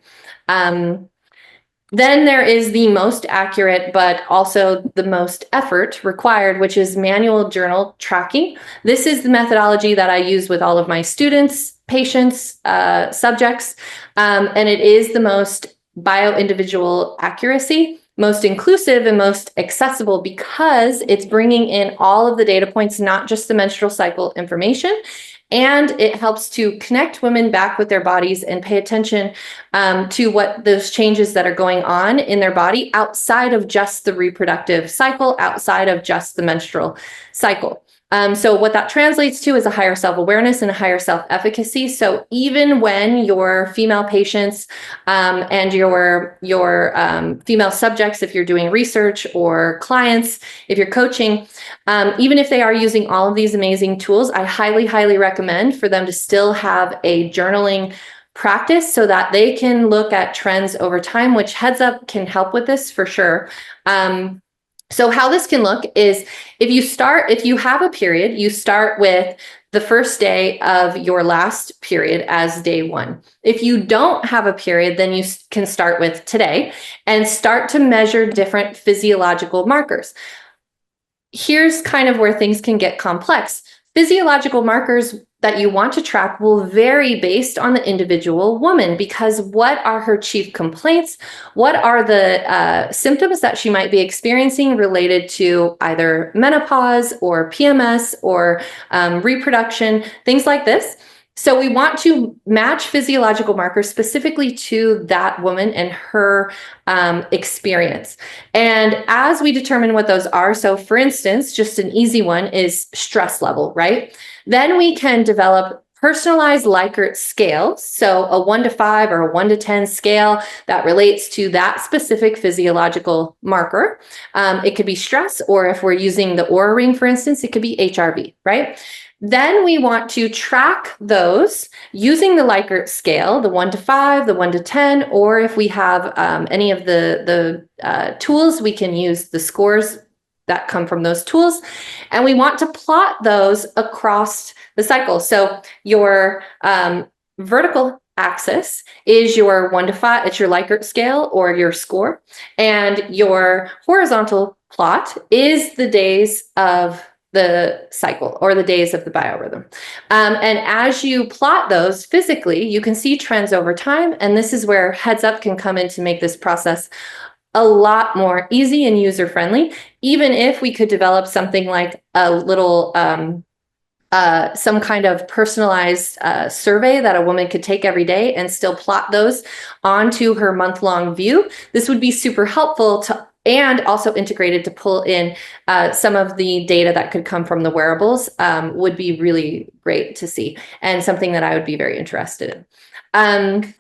Then there is the most accurate, but also the most effort required, which is manual journal tracking. This is the methodology that I use with all of my students, patients, subjects, and it is the most bio-individual accuracy, most inclusive, and most accessible because it's bringing in all of the data points, not just the menstrual cycle information. And it helps to connect women back with their bodies and pay attention to what those changes that are going on in their body outside of just the reproductive cycle, outside of just the menstrual cycle. So what that translates to is a higher self-awareness and a higher self-efficacy. So even when your female patients and your female subjects, if you're doing research, or clients, if you're coaching, even if they are using all of these amazing tools, I highly, highly recommend for them to still have a journaling practice so that they can look at trends over time, which Heads Up can help with this for sure. So how this can look is if you have a period, you start with the first day of your last period as day 1. If you don't have a period, then you can start with today and start to measure different physiological markers. Here's kind of where things can get complex. Physiological markers that you want to track will vary based on the individual woman, because what are her chief complaints? What are the symptoms that she might be experiencing related to either menopause or PMS or reproduction, things like this. So we want to match physiological markers specifically to that woman and her experience. And as we determine what those are, so for instance, just an easy one is stress level, right? Then we can develop personalized Likert scales. So a 1 to 5 or a 1 to 10 scale that relates to that specific physiological marker. It could be stress, or if we're using the Oura Ring, for instance, it could be HRV, right? Then we want to track those using the Likert scale, the 1 to 5, the 1 to 10, or if we have any of the tools, we can use the scores that come from those tools. And we want to plot those across the cycle. So your vertical axis is your 1 to 5, it's your Likert scale or your score. And your horizontal plot is the days of the cycle or the days of the biorhythm. And as you plot those physically, you can see trends over time. And this is where Heads Up can come in to make this process a lot more easy and user-friendly, even if we could develop something like a little some kind of personalized survey that a woman could take every day and still plot those onto her month-long view. This would be super helpful to, and also integrated to pull in some of the data that could come from the wearables would be really great to see, and something that I would be very interested in.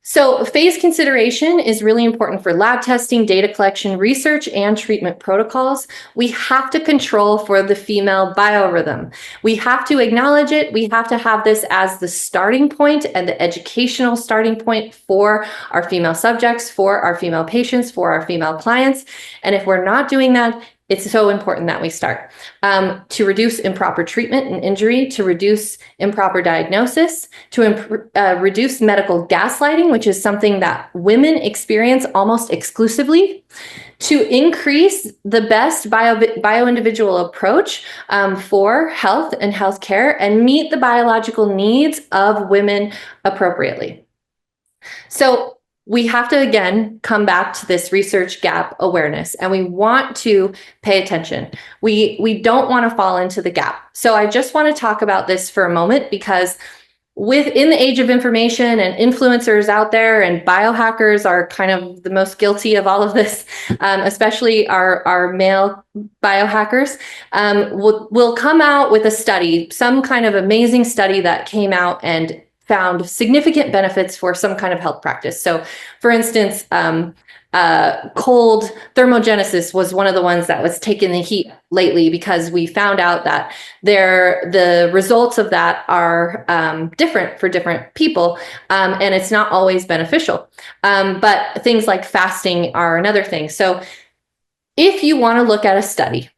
So phase consideration is really important for lab testing, data collection, research, and treatment protocols. We have to control for the female biorhythm. We have to acknowledge it. We have to have this as the starting point and the educational starting point for our female subjects, for our female patients, for our female clients. And if we're not doing that, it's so important that we start to reduce improper treatment and injury, to reduce improper diagnosis, to reduce medical gaslighting, which is something that women experience almost exclusively, to increase the best bio-individual approach for health and healthcare, and meet the biological needs of women appropriately. So we have to, again, come back to this research gap awareness, and we want to pay attention. We don't want to fall into the gap. So I just want to talk about this for a moment, because within the age of information and influencers out there, and biohackers are kind of the most guilty of all of this, especially our male biohackers, will come out with a study, some kind of amazing study that came out and found significant benefits for some kind of health practice. So for instance, cold thermogenesis was one of the ones that was taking the heat lately, because we found out that the results of that are different for different people, and it's not always beneficial. But things like fasting are another thing. So if you want to look at a study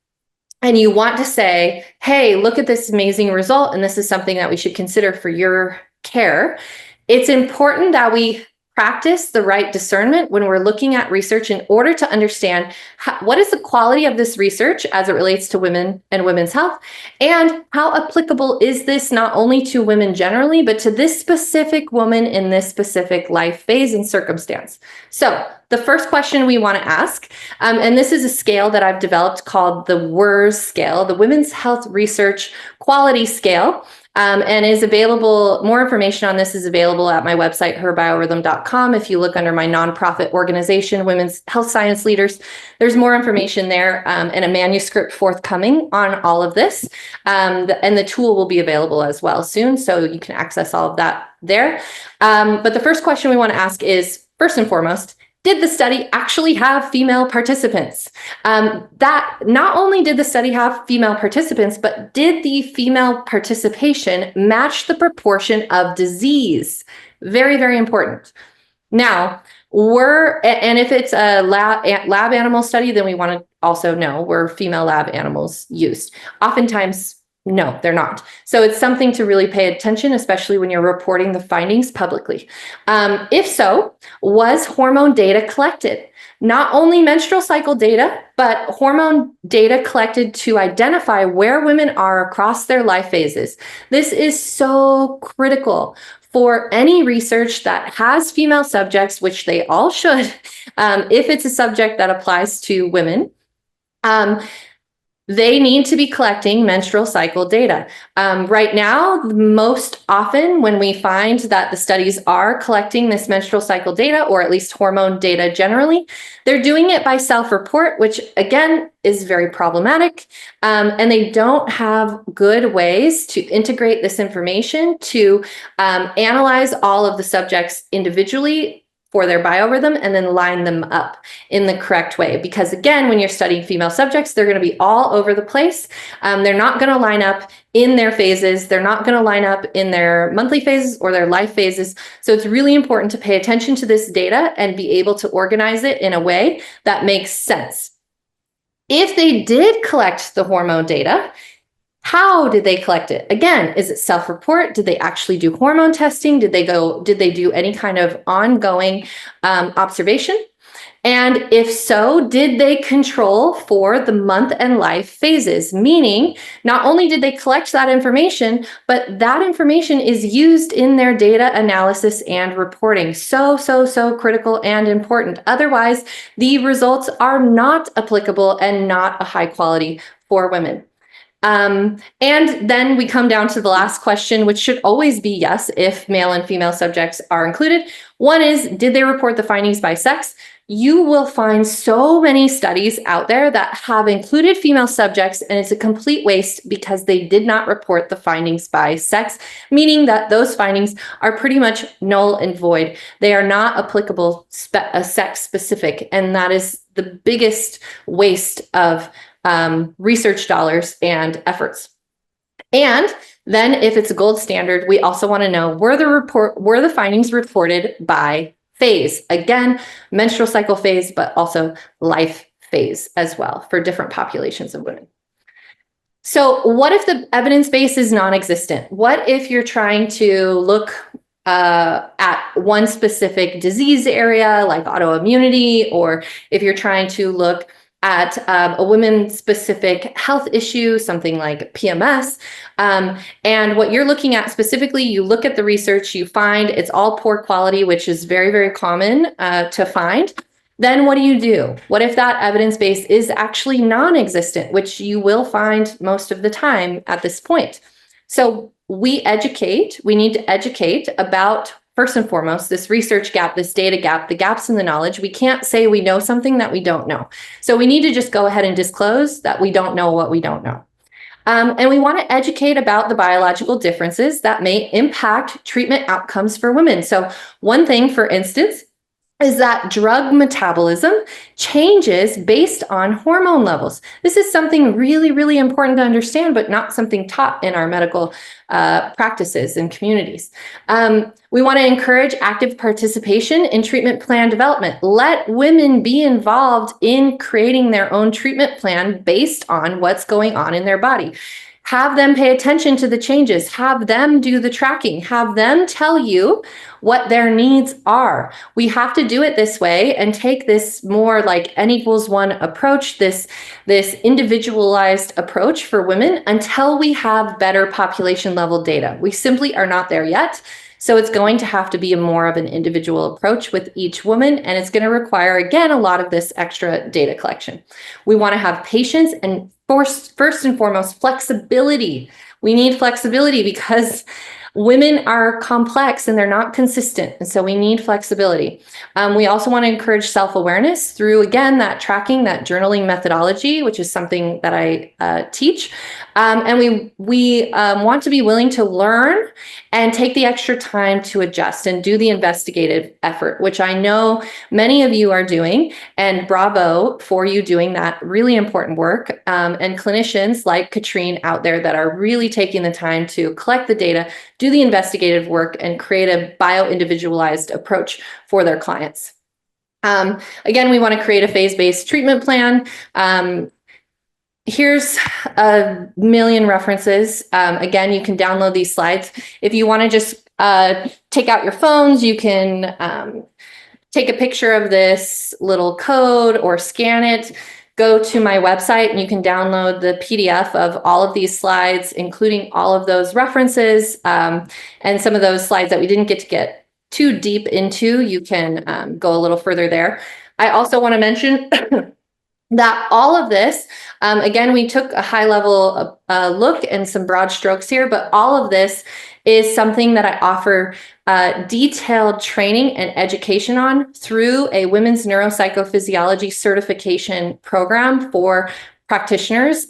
and you want to say, hey, look at this amazing result, and this is something that we should consider for your care, it's important that we practice the right discernment when we're looking at research, in order to understand what is the quality of this research as it relates to women and women's health, and how applicable is this not only to women generally, but to this specific woman in this specific life phase and circumstance. So the first question we want to ask, and this is a scale that I've developed called the WERS scale, the Women's Health Research Quality Scale. And is available, more information on this is available at my website, herbiorhythm.com. If you look under my nonprofit organization, Women's Health Science Leaders, there's more information there, and a manuscript forthcoming on all of this. And the tool will be available as well soon, so you can access all of that there. But the first question we want to ask is, first and foremost, did the study actually have female participants? That not only did the study have female participants, but did the female participation match the proportion of disease? Very, very important. Now, and if it's a lab animal study, then we want to also know, were female lab animals used? Oftentimes, no, they're not. So it's something to really pay attention, especially when you're reporting the findings publicly. If so, was hormone data collected? Not only menstrual cycle data, but hormone data collected to identify where women are across their life phases. This is so critical for any research that has female subjects, which they all should, if it's a subject that applies to women. They need to be collecting menstrual cycle data. Right now, most often when we find that the studies are collecting this menstrual cycle data, or at least hormone data generally, they're doing it by self-report, which again is very problematic. And they don't have good ways to integrate this information to analyze all of the subjects individually for their biorhythm, and then line them up in the correct way. Because again, when you're studying female subjects, they're going to be all over the place. They're not going to line up in their phases. They're not going to line up in their monthly phases or their life phases. So it's really important to pay attention to this data and be able to organize it in a way that makes sense. If they did collect the hormone data, how did they collect it? Again, is it self-report? Did they actually do hormone testing? Did they do any kind of ongoing observation? And if so, did they control for the month and life phases? Meaning, not only did they collect that information, but that information is used in their data analysis and reporting. So critical and important. Otherwise, the results are not applicable and not a high quality for women. And then we come down to the last question, which should always be yes if male and female subjects are included. One is, did they report the findings by sex? You will find so many studies out there that have included female subjects, and it's a complete waste because they did not report the findings by sex, meaning that those findings are pretty much null and void. They are not applicable sex specific, and that is the biggest waste of research dollars and efforts. And then if it's a gold standard, we also want to know, were the findings reported by phase? Again, menstrual cycle phase, but also life phase as well for different populations of women. So what if the evidence base is non-existent? What if you're trying to look at one specific disease area like autoimmunity, or if you're trying to look at a women-specific health issue, something like PMS. And what you're looking at specifically, you look at the research, you find it's all poor quality, which is very, very common to find. Then what do? What if that evidence base is actually non-existent, which you will find most of the time at this point? So we need to educate about, first and foremost, this research gap, this data gap, the gaps in the knowledge. We can't say we know something that we don't know. So we need to just go ahead and disclose that we don't know what we don't know. And we want to educate about the biological differences that may impact treatment outcomes for women. So one thing, for instance, is that drug metabolism changes based on hormone levels. This is something really, really important to understand, but not something taught in our medical practices and communities. We want to encourage active participation in treatment plan development. Let women be involved in creating their own treatment plan based on what's going on in their body. Have them pay attention to the changes, have them do the tracking, have them tell you what their needs are. We have to do it this way and take this more like N=1 approach, this individualized approach for women until we have better population level data. We simply are not there yet. So it's going to have to be more of an individual approach with each woman, and it's going to require, again, a lot of this extra data collection. We want to have patience and first and foremost, flexibility. We need flexibility because women are complex and they're not consistent. And so we need flexibility. We also want to encourage self-awareness through, again, that tracking, that journaling methodology, which is something that I teach. And we want to be willing to learn and take the extra time to adjust and do the investigative effort, which I know many of you are doing. And bravo for you doing that really important work. And clinicians like Katrine out there that are really taking the time to collect the data, do the investigative work, and create a bio-individualized approach for their clients. Again, we want to create a phase-based treatment plan. Here's a million references. Again, you can download these slides. If you want to just take out your phones, you can take a picture of this little code or scan it. Go to my website and you can download the PDF of all of these slides, including all of those references and some of those slides that we didn't get too deep into. You can go a little further there. I also want to mention that all of this, again, we took a high level look and some broad strokes here, but all of this is something that I offer detailed training and education on through a women's neuropsychophysiology certification program for practitioners,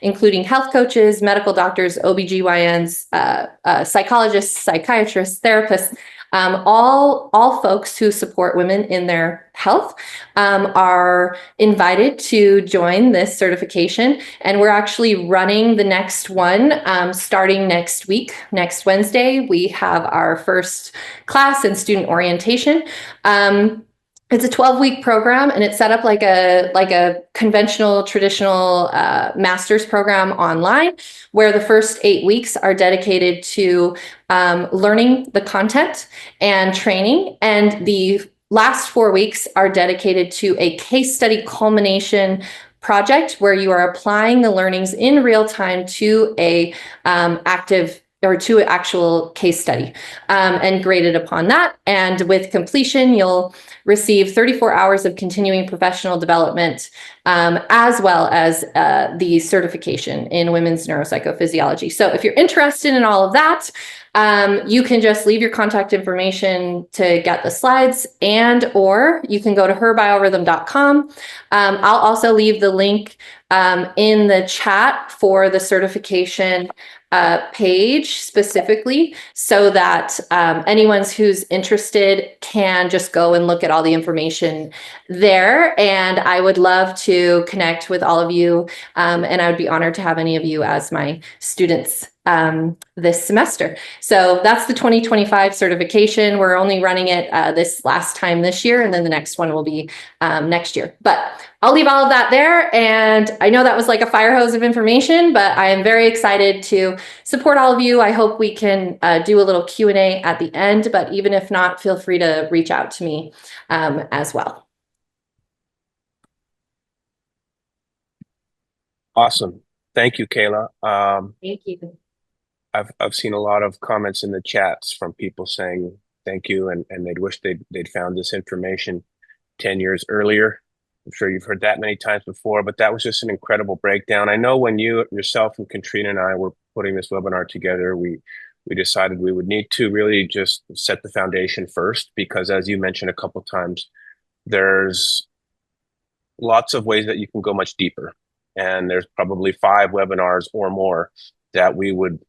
including health coaches, medical doctors, OBGYNs, psychologists, psychiatrists, therapists. All folks who support women in their health are invited to join this certification. And we're actually running the next one starting next week. Next Wednesday, we have our first class in student orientation. It's a 12-week program, and it's set up like a conventional, traditional master's program online, where the first 8 weeks are dedicated to learning the content and training, and the last 4 weeks are dedicated to a case study culmination project where you are applying the learnings in real time to a active or to an actual case study and graded upon that. And with completion, you'll receive 34 hours of continuing professional development, as well as the certification in women's neuropsychophysiology. So if you're interested in all of that, you can just leave your contact information to get the slides, and or you can go to herbiorhythm.com. I'll also leave the link in the chat for the certification page specifically, so that anyone who's interested can just go and look at all the information there. And I would love to connect with all of you, and I would be honored to have any of you as my students this semester. So that's the 2025 certification. We're only running it this last time this year, and then the next one will be next year. But I'll leave all of that there. And I know that was like a fire hose of information, but I am very excited to support all of you. I hope we can do a little Q&A at the end, but even if not, feel free to reach out to me as well. Awesome. Thank you, Kayla. Thank you. I've seen a lot of comments in the chats from people saying thank you, and they'd wish they'd found this information 10 years earlier. I'm sure you've heard that many times before, but that was just an incredible breakdown. I know when you yourself and Katrina and I were putting this webinar together, we decided we would need to really just set the foundation first, because as you mentioned a couple of times, there's lots of ways that you can go much deeper. And there's probably 5 webinars or more that we would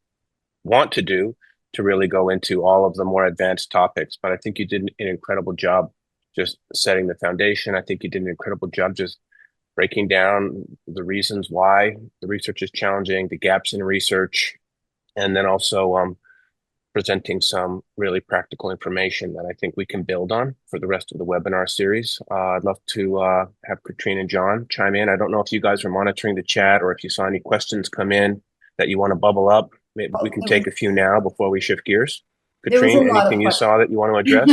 want to do to really go into all of the more advanced topics. But I think you did an incredible job just setting the foundation. I think you did an incredible job just breaking down the reasons why the research is challenging, the gaps in research, and then also presenting some really practical information that I think we can build on for the rest of the webinar series. I'd love to have Katrina and John chime in. I don't know if you guys are monitoring the chat or if you saw any questions come in that you want to bubble up. Maybe we can take a few now before we shift gears. Katrina, anything you saw that you want to address?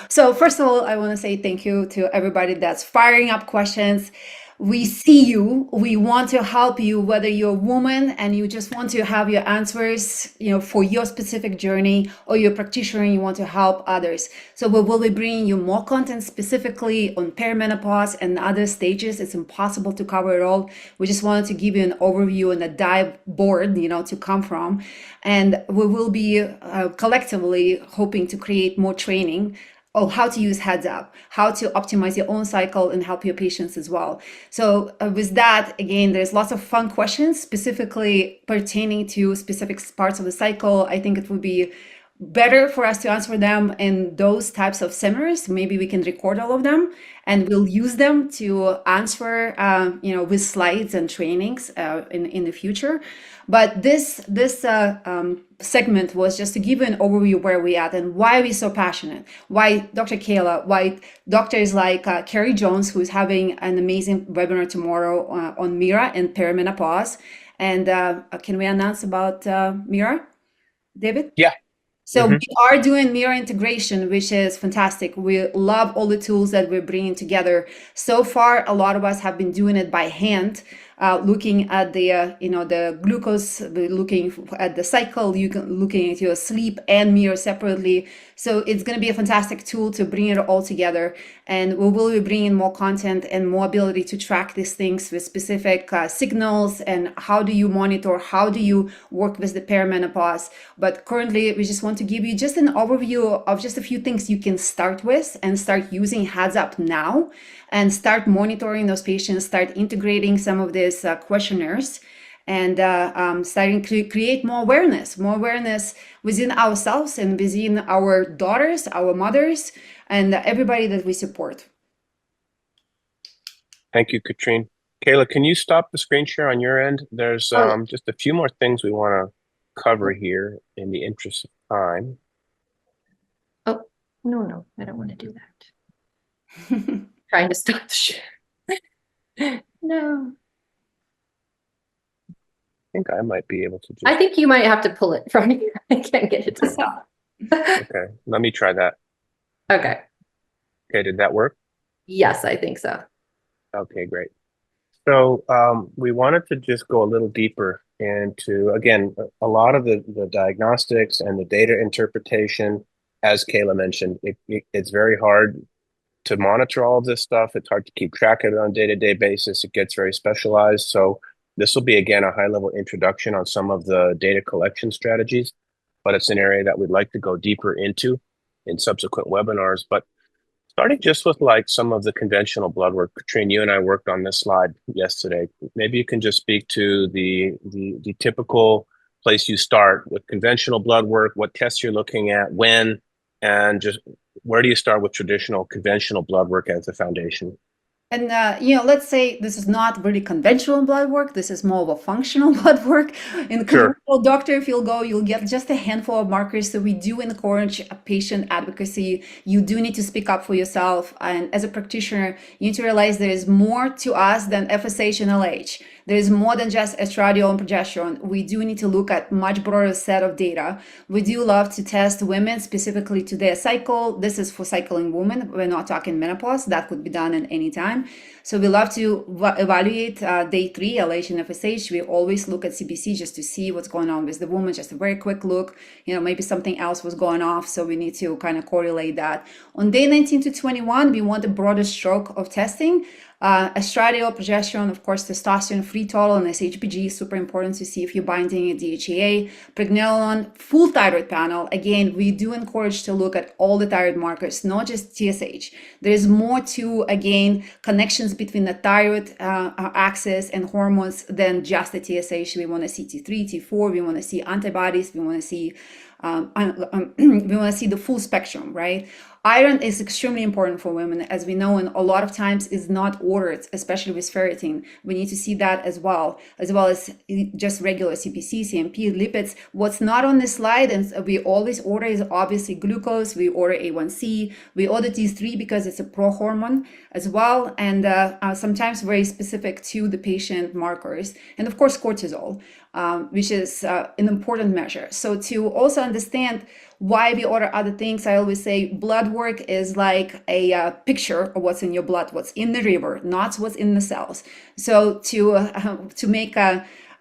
So first of all, I want to say thank you to everybody that's firing up questions. We see you. We want to help you, whether you're a woman and you just want to have your answers, for your specific journey, or you're a practitioner and you want to help others. So we will be bringing you more content specifically on perimenopause and other stages. It's impossible to cover it all. We just wanted to give you an overview and a dive board, to come from. And we will be collectively hoping to create more training on how to use Heads Up, how to optimize your own cycle and help your patients as well. So with that, again, there's lots of fun questions specifically pertaining to specific parts of the cycle. I think it would be better for us to answer them in those types of seminars. Maybe we can record all of them and we'll use them to answer, with slides and trainings in the future. But this segment was just to give you an overview where we're at and why we're so passionate, why Dr. Kayla, why doctors like Carrie Jones, who's having an amazing webinar tomorrow on Mira and perimenopause. And can we announce about Mira, David? Yeah. So we are doing Mira integration, which is fantastic. We love all the tools that we're bringing together. So far, a lot of us have been doing it by hand, looking at the glucose, looking at the cycle, looking at your sleep and Mira separately. So it's going to be a fantastic tool to bring it all together. And we will be bringing more content and more ability to track these things with specific signals and how do you monitor, how do you work with the perimenopause. But currently, we just want to give you just an overview of just a few things you can start with and start using Heads Up now and start monitoring those patients, start integrating some of these questionnaires, and starting to create more awareness within ourselves and within our daughters, our mothers, and everybody that we support. Thank you, Katrine. Kayla, can you stop the screen share on your end? There's just a few more things we want to cover here in the interest of time. Oh, no, I don't want to do that. Trying to stop the share. No. I think I might be able to do I think you might have to pull it from here. I can't get it to stop. Okay, let me try that. Okay. Okay, did that work? Yes, I think so. Okay, great. So we wanted to just go a little deeper into, again, a lot of the diagnostics and the data interpretation. As Kayla mentioned, it's very hard to monitor all of this stuff. It's hard to keep track of it on a day-to-day basis. It gets very specialized. So this will be, again, a high-level introduction on some of the data collection strategies, but it's an area that we'd like to go deeper into in subsequent webinars. But starting just with like some of the conventional blood work, Katrine, you and I worked on this slide yesterday. Maybe you can just speak to the typical place you start with conventional blood work, what tests you're looking at, when, and just where do you start with traditional conventional blood work as a foundation? And, let's say this is not really conventional blood work. This is more of a functional blood work. In the Sure. conventional doctor, if you'll go, you'll get just a handful of markers. So we do encourage patient advocacy. You do need to speak up for yourself. And as a practitioner, you need to realize there is more to us than FSH and LH. There is more than just estradiol and progesterone. We do need to look at much broader set of data. We do love to test women specifically to their cycle. This is for cycling women. We're not talking menopause. That could be done at any time. So we love to evaluate day 3, LH and FSH. We always look at CBC just to see what's going on with the woman, just a very quick look. Maybe something else was going off, so we need to kind of correlate that. On day 19 to 21, we want a broader stroke of testing. Estradiol, progesterone, of course, testosterone, free total, and SHBG, super important to see if you're binding a DHEA. Pregnenolone, full thyroid panel. Again, we do encourage to look at all the thyroid markers, not just TSH. There is more to, again, connections between the thyroid axis and hormones than just the TSH. We want to see T3, T4, we want to see antibodies, we want to see the full spectrum, right? Iron is extremely important for women, as we know, and a lot of times is not ordered, especially with ferritin. We need to see that as well as just regular CBC, CMP, lipids. What's not on this slide, and we always order, is obviously glucose. We order A1C. We order T3 because it's a pro-hormone as well, and sometimes very specific to the patient markers. And of course, cortisol, which is an important measure. So to also understand why we order other things, I always say blood work is like a picture of what's in your blood, what's in the river, not what's in the cells. So to make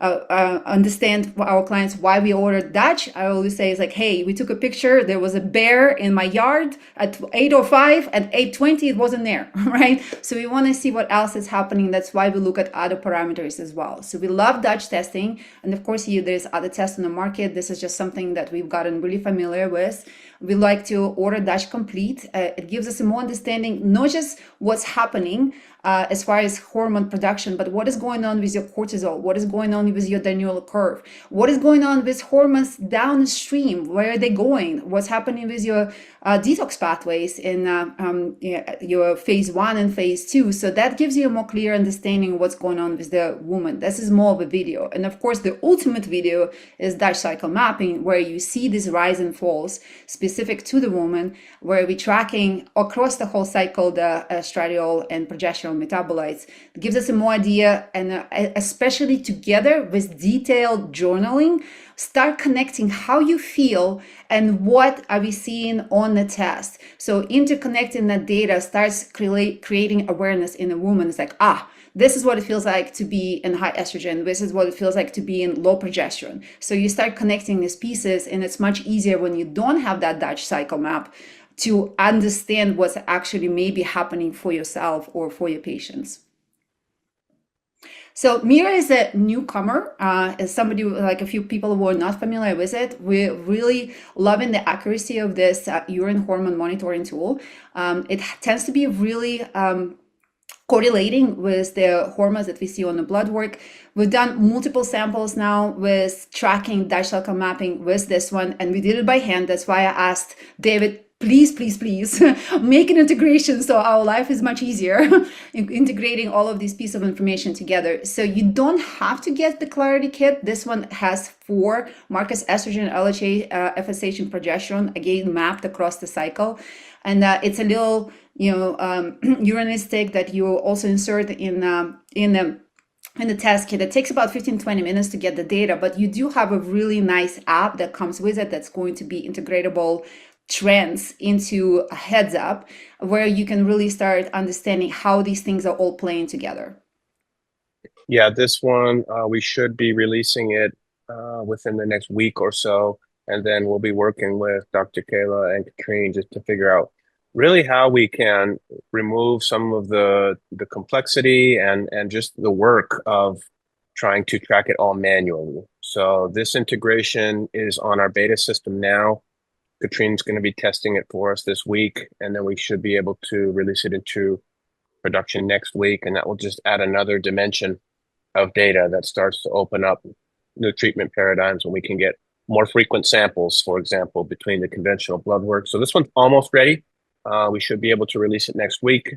understand our clients why we ordered Dutch, I always say is like, hey, we took a picture, there was a bear in my yard at 8:05, at 8:20 it wasn't there, right? So we want to see what else is happening. That's why we look at other parameters as well. So we love Dutch testing, and of course there's other tests on the market. This is just something that we've gotten really familiar with. We like to order Dutch Complete. It gives us a more understanding, not just what's happening as far as hormone production, but what is going on with your cortisol, what is going on with your Danilo curve, what is going on with hormones downstream, where are they going, what's happening with your detox pathways in your phase 1 and phase 2. So that gives you a more clear understanding of what's going on with the woman. This is more of a video. And of course, the ultimate video is Dutch cycle mapping, where you see these rise and falls specific to the woman, where we're tracking across the whole cycle the estradiol and progesterone metabolites. It gives us a more idea, and especially together with detailed journaling, start connecting how you feel and what are we seeing on the test. So interconnecting that data starts creating awareness in a woman. It's like, this is what it feels like to be in high estrogen. This is what it feels like to be in low progesterone. So you start connecting these pieces, and it's much easier when you don't have that Dutch cycle map to understand what's actually maybe happening for yourself or for your patients. So Mira is a newcomer, as somebody, like a few people who are not familiar with it. We're really loving the accuracy of this urine hormone monitoring tool. It tends to be really correlating with the hormones that we see on the blood work. We've done multiple samples now with tracking Dutch cycle mapping with this one, and we did it by hand. That's why I asked David, please make an integration so our life is much easier integrating all of these pieces of information together. So you don't have to get the Clarity Kit. This one has 4 markers: estrogen, LHA, FSH, and progesterone, again mapped across the cycle. And it's a little urinary stick that you also insert in the test kit. It takes about 15-20 minutes to get the data, but you do have a really nice app that comes with it that's going to be integratable trends into a heads up where you can really start understanding how these things are all playing together? Yeah, this one, we should be releasing it within the next week or so. And then we'll be working with Dr. Kayla and Katrine just to figure out really how we can remove some of the complexity and just the work of trying to track it all manually. So this integration is on our beta system now. Katrine's going to be testing it for us this week, and then we should be able to release it into production next week. And that will just add another dimension of data that starts to open up new treatment paradigms when we can get more frequent samples, for example, between the conventional blood work. So this one's almost ready. We should be able to release it next week.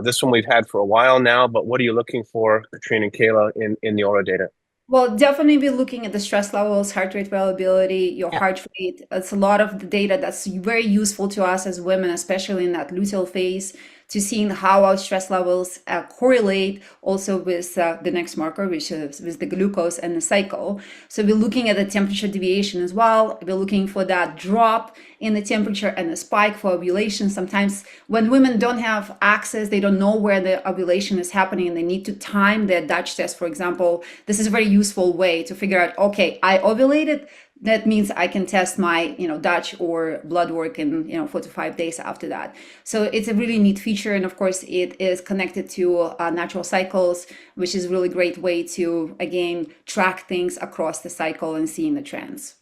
This one we've had for a while now, but what are you looking for, Katrine and Kayla, in the Oura data? Well, definitely be looking at the stress levels, heart rate variability, your heart rate. It's a lot of the data that's very useful to us as women, especially in that luteal phase, to seeing how our stress levels correlate also with the next marker, which is with the glucose and the cycle. So we're looking at the temperature deviation as well. We're looking for that drop in the temperature and the spike for ovulation. Sometimes when women don't have access, they don't know where the ovulation is happening and they need to time their Dutch test, for example. This is a very useful way to figure out, okay, I ovulated. That means I can test my, Dutch or blood work in, 4 to 5 days after that. So it's a really neat feature. And of course, it is connected to natural cycles, which is a really great way to, again, track things across the cycle and seeing the trends.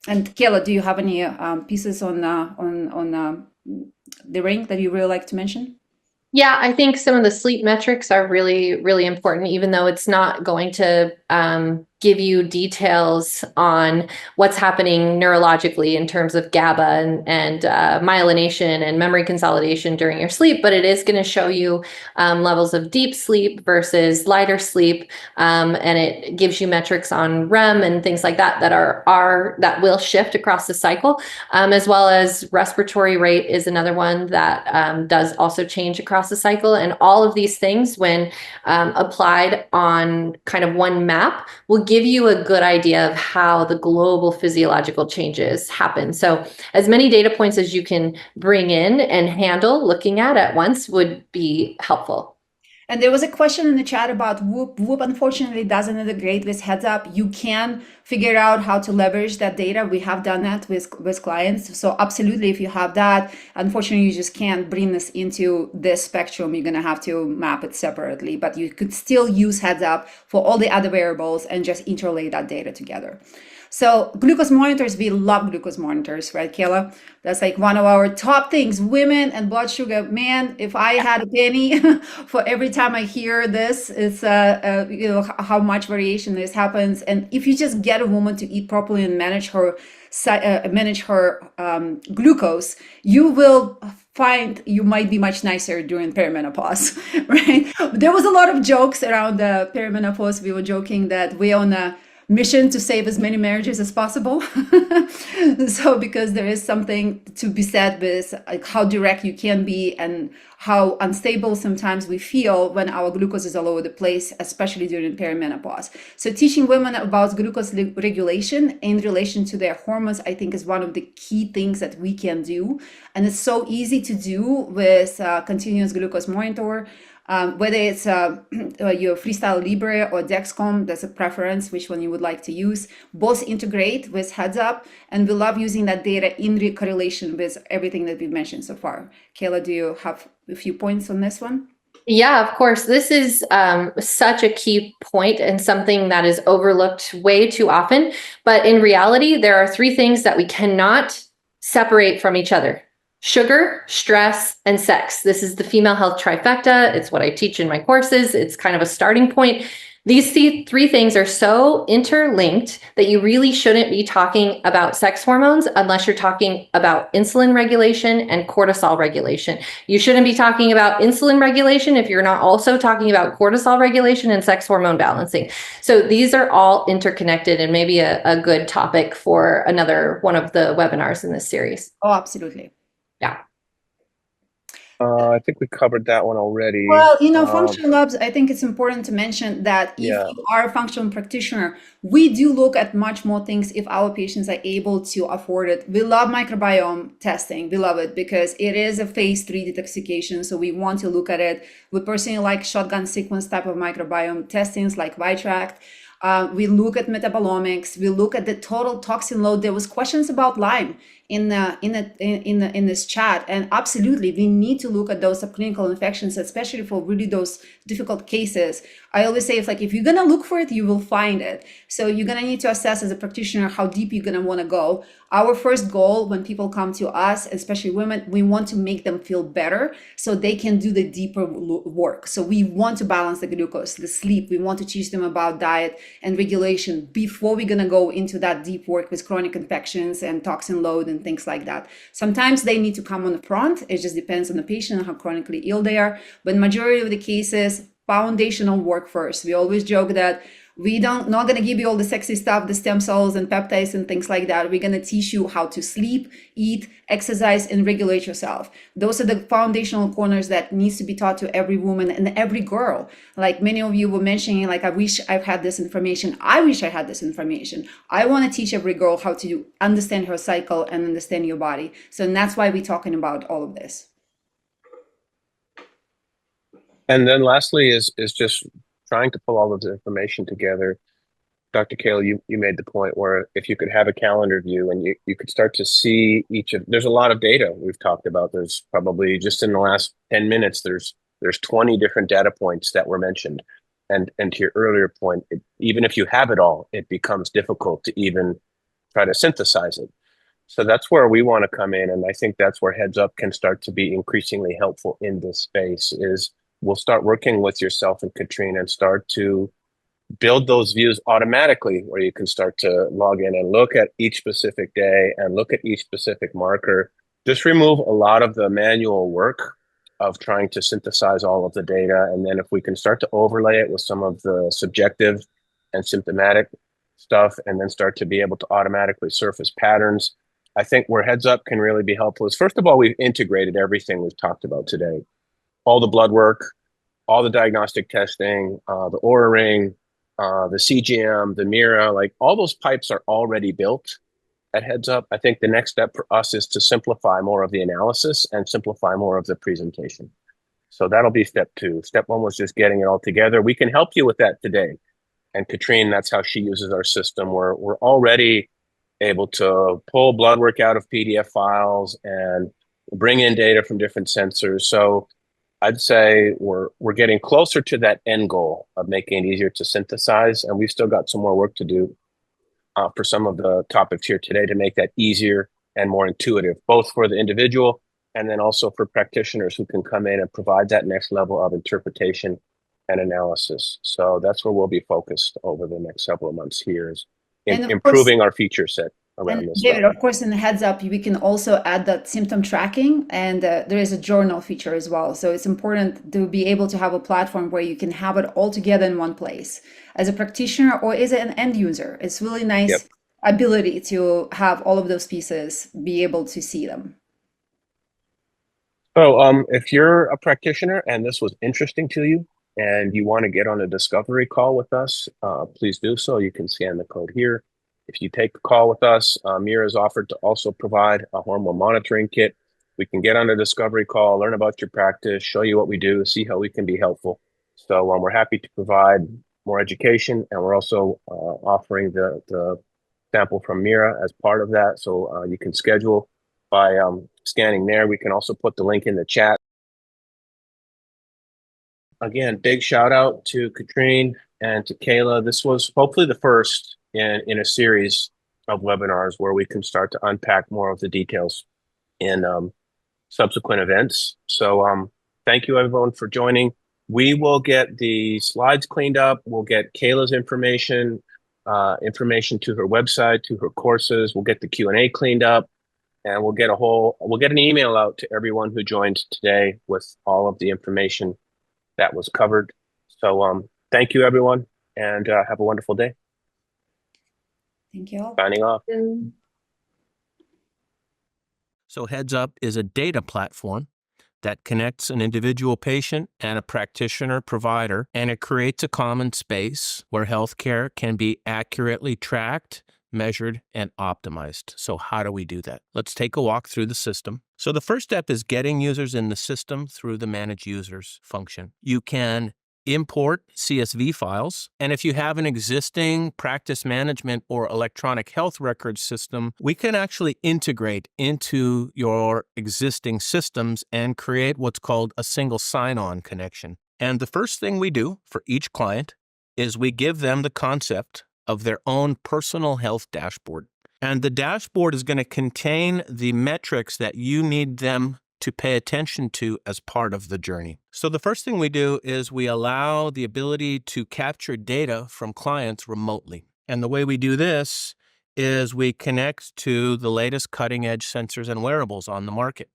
And Kayla, do you have any pieces on the ring that you really like to mention? Yeah, I think some of the sleep metrics are really, really important, even though it's not going to give you details on what's happening neurologically in terms of GABA and myelination and memory consolidation during your sleep, but it is going to show you levels of deep sleep versus lighter sleep, and it gives you metrics on REM and things like that that will shift across the cycle, as well as respiratory rate is another one that does also change across the cycle, and all of these things, when applied on kind of one map, will give you a good idea of how the global physiological changes happen. So as many data points as you can bring in and handle looking at once would be helpful. And there was a question in the chat about Whoop. Whoop unfortunately doesn't integrate with Heads Up. You can figure out how to leverage that data. We have done that with clients. So absolutely, if you have that, unfortunately, you just can't bring this into this spectrum. You're going to have to map it separately, but you could still use Heads Up for all the other variables and just interlay that data together. So glucose monitors, we love glucose monitors, right, Kayla? That's like one of our top things, women and blood sugar. Man, if I had a penny for every time I hear this, it's how much variation this happens. And if you just get a woman to eat properly and manage her glucose, you will find you might be much nicer during perimenopause, right? There was a lot of jokes around the perimenopause. We were joking that we're on a mission to save as many marriages as possible. So because there is something to be said with like how direct you can be and how unstable sometimes we feel when our glucose is all over the place, especially during perimenopause. So teaching women about glucose regulation in relation to their hormones, I think, is one of the key things that we can do. And it's so easy to do with continuous glucose monitor. Whether it's your Freestyle Libre or Dexcom, that's a preference, which one you would like to use. Both integrate with Heads Up, and we love using that data in correlation with everything that we've mentioned so far. Kayla, do you have a few points on this one? Yeah, of course. This is such a key point and something that is overlooked way too often. But in reality, there are 3 things that we cannot separate from each other: sugar, stress, and sex. This is the female health trifecta. It's what I teach in my courses. It's kind of a starting point. These 3 things are so interlinked that you really shouldn't be talking about sex hormones unless you're talking about insulin regulation and cortisol regulation. You shouldn't be talking about insulin regulation if you're not also talking about cortisol regulation and sex hormone balancing. So these are all interconnected, and maybe a good topic for another one of the webinars in this series. Oh, absolutely. Yeah. I think we covered that one already. Well, functional labs, I think it's important to mention that if Yeah. you are a functional practitioner, we do look at much more things if our patients are able to afford it. We love microbiome testing. We love it because it is a phase 3 detoxification. So we want to look at it. We personally like shotgun sequence type of microbiome testings like Vitract. We look at metabolomics. We look at the total toxin load. There was questions about Lyme in this chat, and absolutely, we need to look at those subclinical infections, especially for really those difficult cases. I always say, if you're gonna look for it, you will find it. So you're gonna need to assess as a practitioner how deep you're gonna want to go. Our first goal when people come to us, especially women, we want to make them feel better so they can do the deeper work. So we want to balance the glucose, the sleep. We want to teach them about diet and regulation before we're going to go into that deep work with chronic infections and toxin load and things like that. Sometimes they need to come on the front. It just depends on the patient and how chronically ill they are. But majority of the cases, foundational work first. We always joke that not going to give you all the sexy stuff, the stem cells and peptides and things like that. We're going to teach you how to sleep, eat, exercise, and regulate yourself. Those are the foundational corners that needs to be taught to every woman and every girl. Like many of you were mentioning, I wish I've had this information. I wish I had this information. I want to teach every girl how to understand her cycle and understand your body. So that's why we're talking about all of this. And then lastly is just trying to pull all of the information together. Dr. Kayla, you made the point where if you could have a calendar view and you could start to see there's a lot of data we've talked about. There's probably just in the last 10 minutes, there's 20 different data points that were mentioned. And to your earlier point, even if you have it all, it becomes difficult to even try to synthesize it. So that's where we want to come in. And I think that's where Heads Up can start to be increasingly helpful in this space is we'll start working with yourself and Katrina and start to build those views automatically where you can start to log in and look at each specific day and look at each specific marker. Just remove a lot of the manual work of trying to synthesize all of the data. And then if we can start to overlay it with some of the subjective and symptomatic stuff, and then start to be able to automatically surface patterns, I think where Heads Up can really be helpful is, first of all, we've integrated everything we've talked about today. All the blood work, all the diagnostic testing, the Oura Ring, the CGM, the Mira, all those pipes are already built at Heads Up. I think the next step for us is to simplify more of the analysis and simplify more of the presentation. So that'll be step 2. Step 1 was just getting it all together. We can help you with that today. And Katrine, that's how she uses our system. We're already able to pull blood work out of PDF files and bring in data from different sensors. So I'd say we're getting closer to that end goal of making it easier to synthesize, and we've still got some more work to do for some of the topics here today to make that easier and more intuitive, both for the individual and then also for practitioners who can come in and provide that next level of interpretation and analysis. So that's where we'll be focused over the next several months here is improving our feature set around this. David, of course, in the Heads Up, we can also add that symptom tracking, and there is a journal feature as well. So it's important to be able to have a platform where you can have it all together in one place. As a practitioner or as an end user, it's really nice ability to have all of those pieces, be able to see them. So if you're a practitioner and this was interesting to you and you want to get on a discovery call with us, please do so. You can scan the code here. If you take the call with us, Mira is offered to also provide a hormone monitoring kit. We can get on a discovery call, learn about your practice, show you what we do, see how we can be helpful. So we're happy to provide more education, and we're also offering the sample from Mira as part of that. So you can schedule by scanning there. We can also put the link in the chat. Again, big shout out to Katrine and to Kayla. This was hopefully the first in a series of webinars where we can start to unpack more of the details in subsequent events. So thank you everyone for joining. We will get the slides cleaned up. We'll get Kayla's information to her website, to her courses. We'll get the Q&A cleaned up, and we'll get an email out to everyone who joined today with all of the information that was covered. So thank you everyone, and have a wonderful day. Thank you all. Signing off. So Heads Up is a data platform that connects an individual patient and a practitioner provider, and it creates a common space where healthcare can be accurately tracked, measured, and optimized. So how do we do that? Let's take a walk through the system. So the first step is getting users in the system through the Manage Users function. You can import CSV files, and if you have an existing practice management or electronic health record system, we can actually integrate into your existing systems and create what's called a single sign-on connection. And the first thing we do for each client is we give them the concept of their own personal health dashboard. And the dashboard is going to contain the metrics that you need them to pay attention to as part of the journey. So the first thing we do is we allow the ability to capture data from clients remotely. And the way we do this is we connect to the latest cutting-edge sensors and wearables on the market.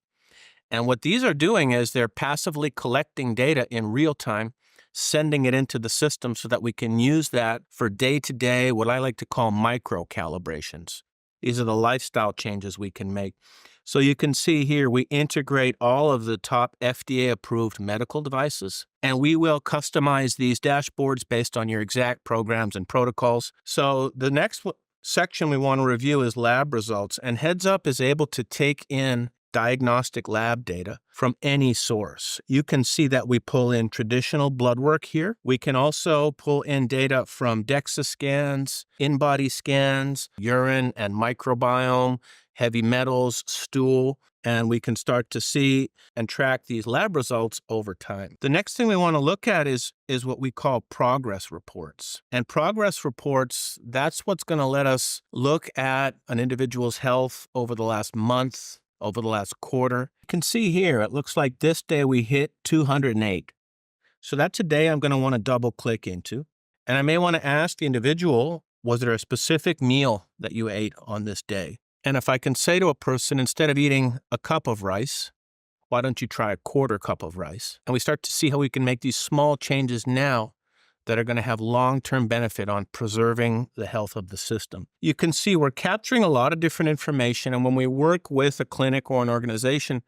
And what these are doing is they're passively collecting data in real time, sending it into the system so that we can use that for day-to-day, what I like to call micro calibrations. These are the lifestyle changes we can make. So you can see here, we integrate all of the top FDA-approved medical devices, and we will customize these dashboards based on your exact programs and protocols. So the next section we want to review is lab results, and Heads Up is able to take in diagnostic lab data from any source. You can see that we pull in traditional blood work here. We can also pull in data from DEXA scans, in-body scans, urine and microbiome, heavy metals, stool, and we can start to see and track these lab results over time. The next thing we want to look at is what we call progress reports. And progress reports, that's what's going to let us look at an individual's health over the last month, over the last quarter. You can see here, it looks like this day we hit 208. So that's a day I'm going to want to double click into. And I may want to ask the individual, was there a specific meal that you ate on this day? And if I can say to a person, instead of eating a cup of rice, why don't you try a quarter cup of rice? And we start to see how we can make these small changes now that are going to have long-term benefit on preserving the health of the system. You can see we're capturing a lot of different information, and when we work with a clinic or an organization,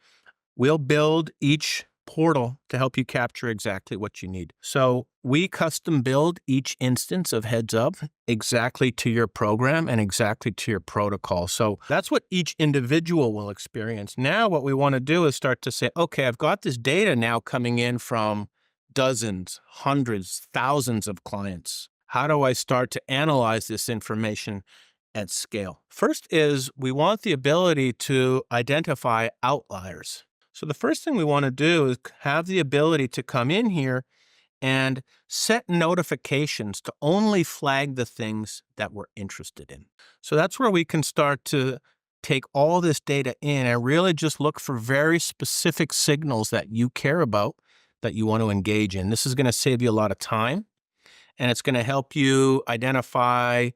we'll build each portal to help you capture exactly what you need. So we custom build each instance of Heads Up exactly to your program and exactly to your protocol. So that's what each individual will experience. Now what we want to do is start to say, okay, I've got this data now coming in from dozens, hundreds, thousands of clients. How do I start to analyze this information at scale? First is we want the ability to identify outliers. So the first thing we want to do is have the ability to come in here and set notifications to only flag the things that we're interested in. So that's where we can start to take all this data in and really just look for very specific signals that you care about, that you want to engage in. This is going to save you a lot of time, and it's going to help you identify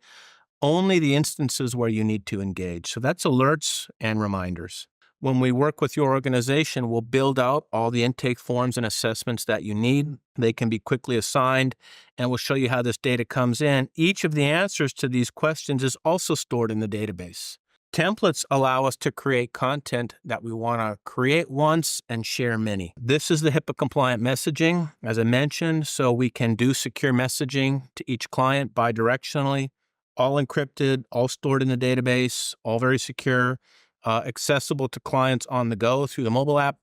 only the instances where you need to engage. So that's alerts and reminders. When we work with your organization, we'll build out all the intake forms and assessments that you need. They can be quickly assigned, and we'll show you how this data comes in. Each of the answers to these questions is also stored in the database. Templates allow us to create content that we want to create once and share many. This is the HIPAA-compliant messaging, as I mentioned, so we can do secure messaging to each client bidirectionally, all encrypted, all stored in the database, all very secure. Accessible to clients on the go through the mobile app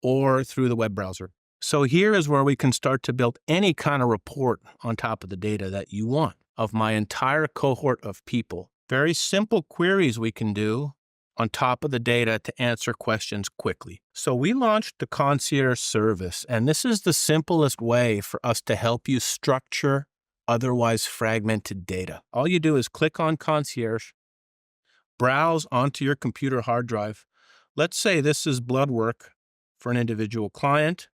or through the web browser. So here is where we can start to build any kind of report on top of the data that you want of my entire cohort of people. Very simple queries we can do on top of the data to answer questions quickly. So we launched the concierge service, and this is the simplest way for us to help you structure otherwise fragmented data. All you do is click on concierge, browse onto your computer hard drive. Let's say this is blood work for an individual client.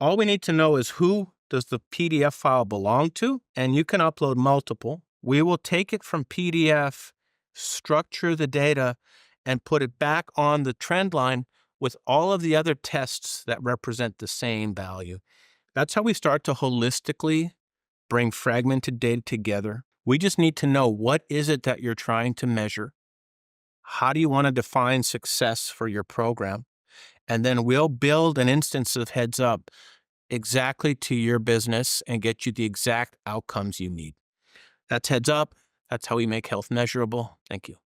All we need to know is who does the PDF file belong to, and you can upload multiple. We will take it from PDF, structure the data, and put it back on the trend line with all of the other tests that represent the same value. That's how we start to holistically bring fragmented data together. We just need to know, what is it that you're trying to measure? How do you want to define success for your program? And then we'll build an instance of Heads Up exactly to your business and get you the exact outcomes you need. That's Heads Up. That's how we make health measurable. Thank you.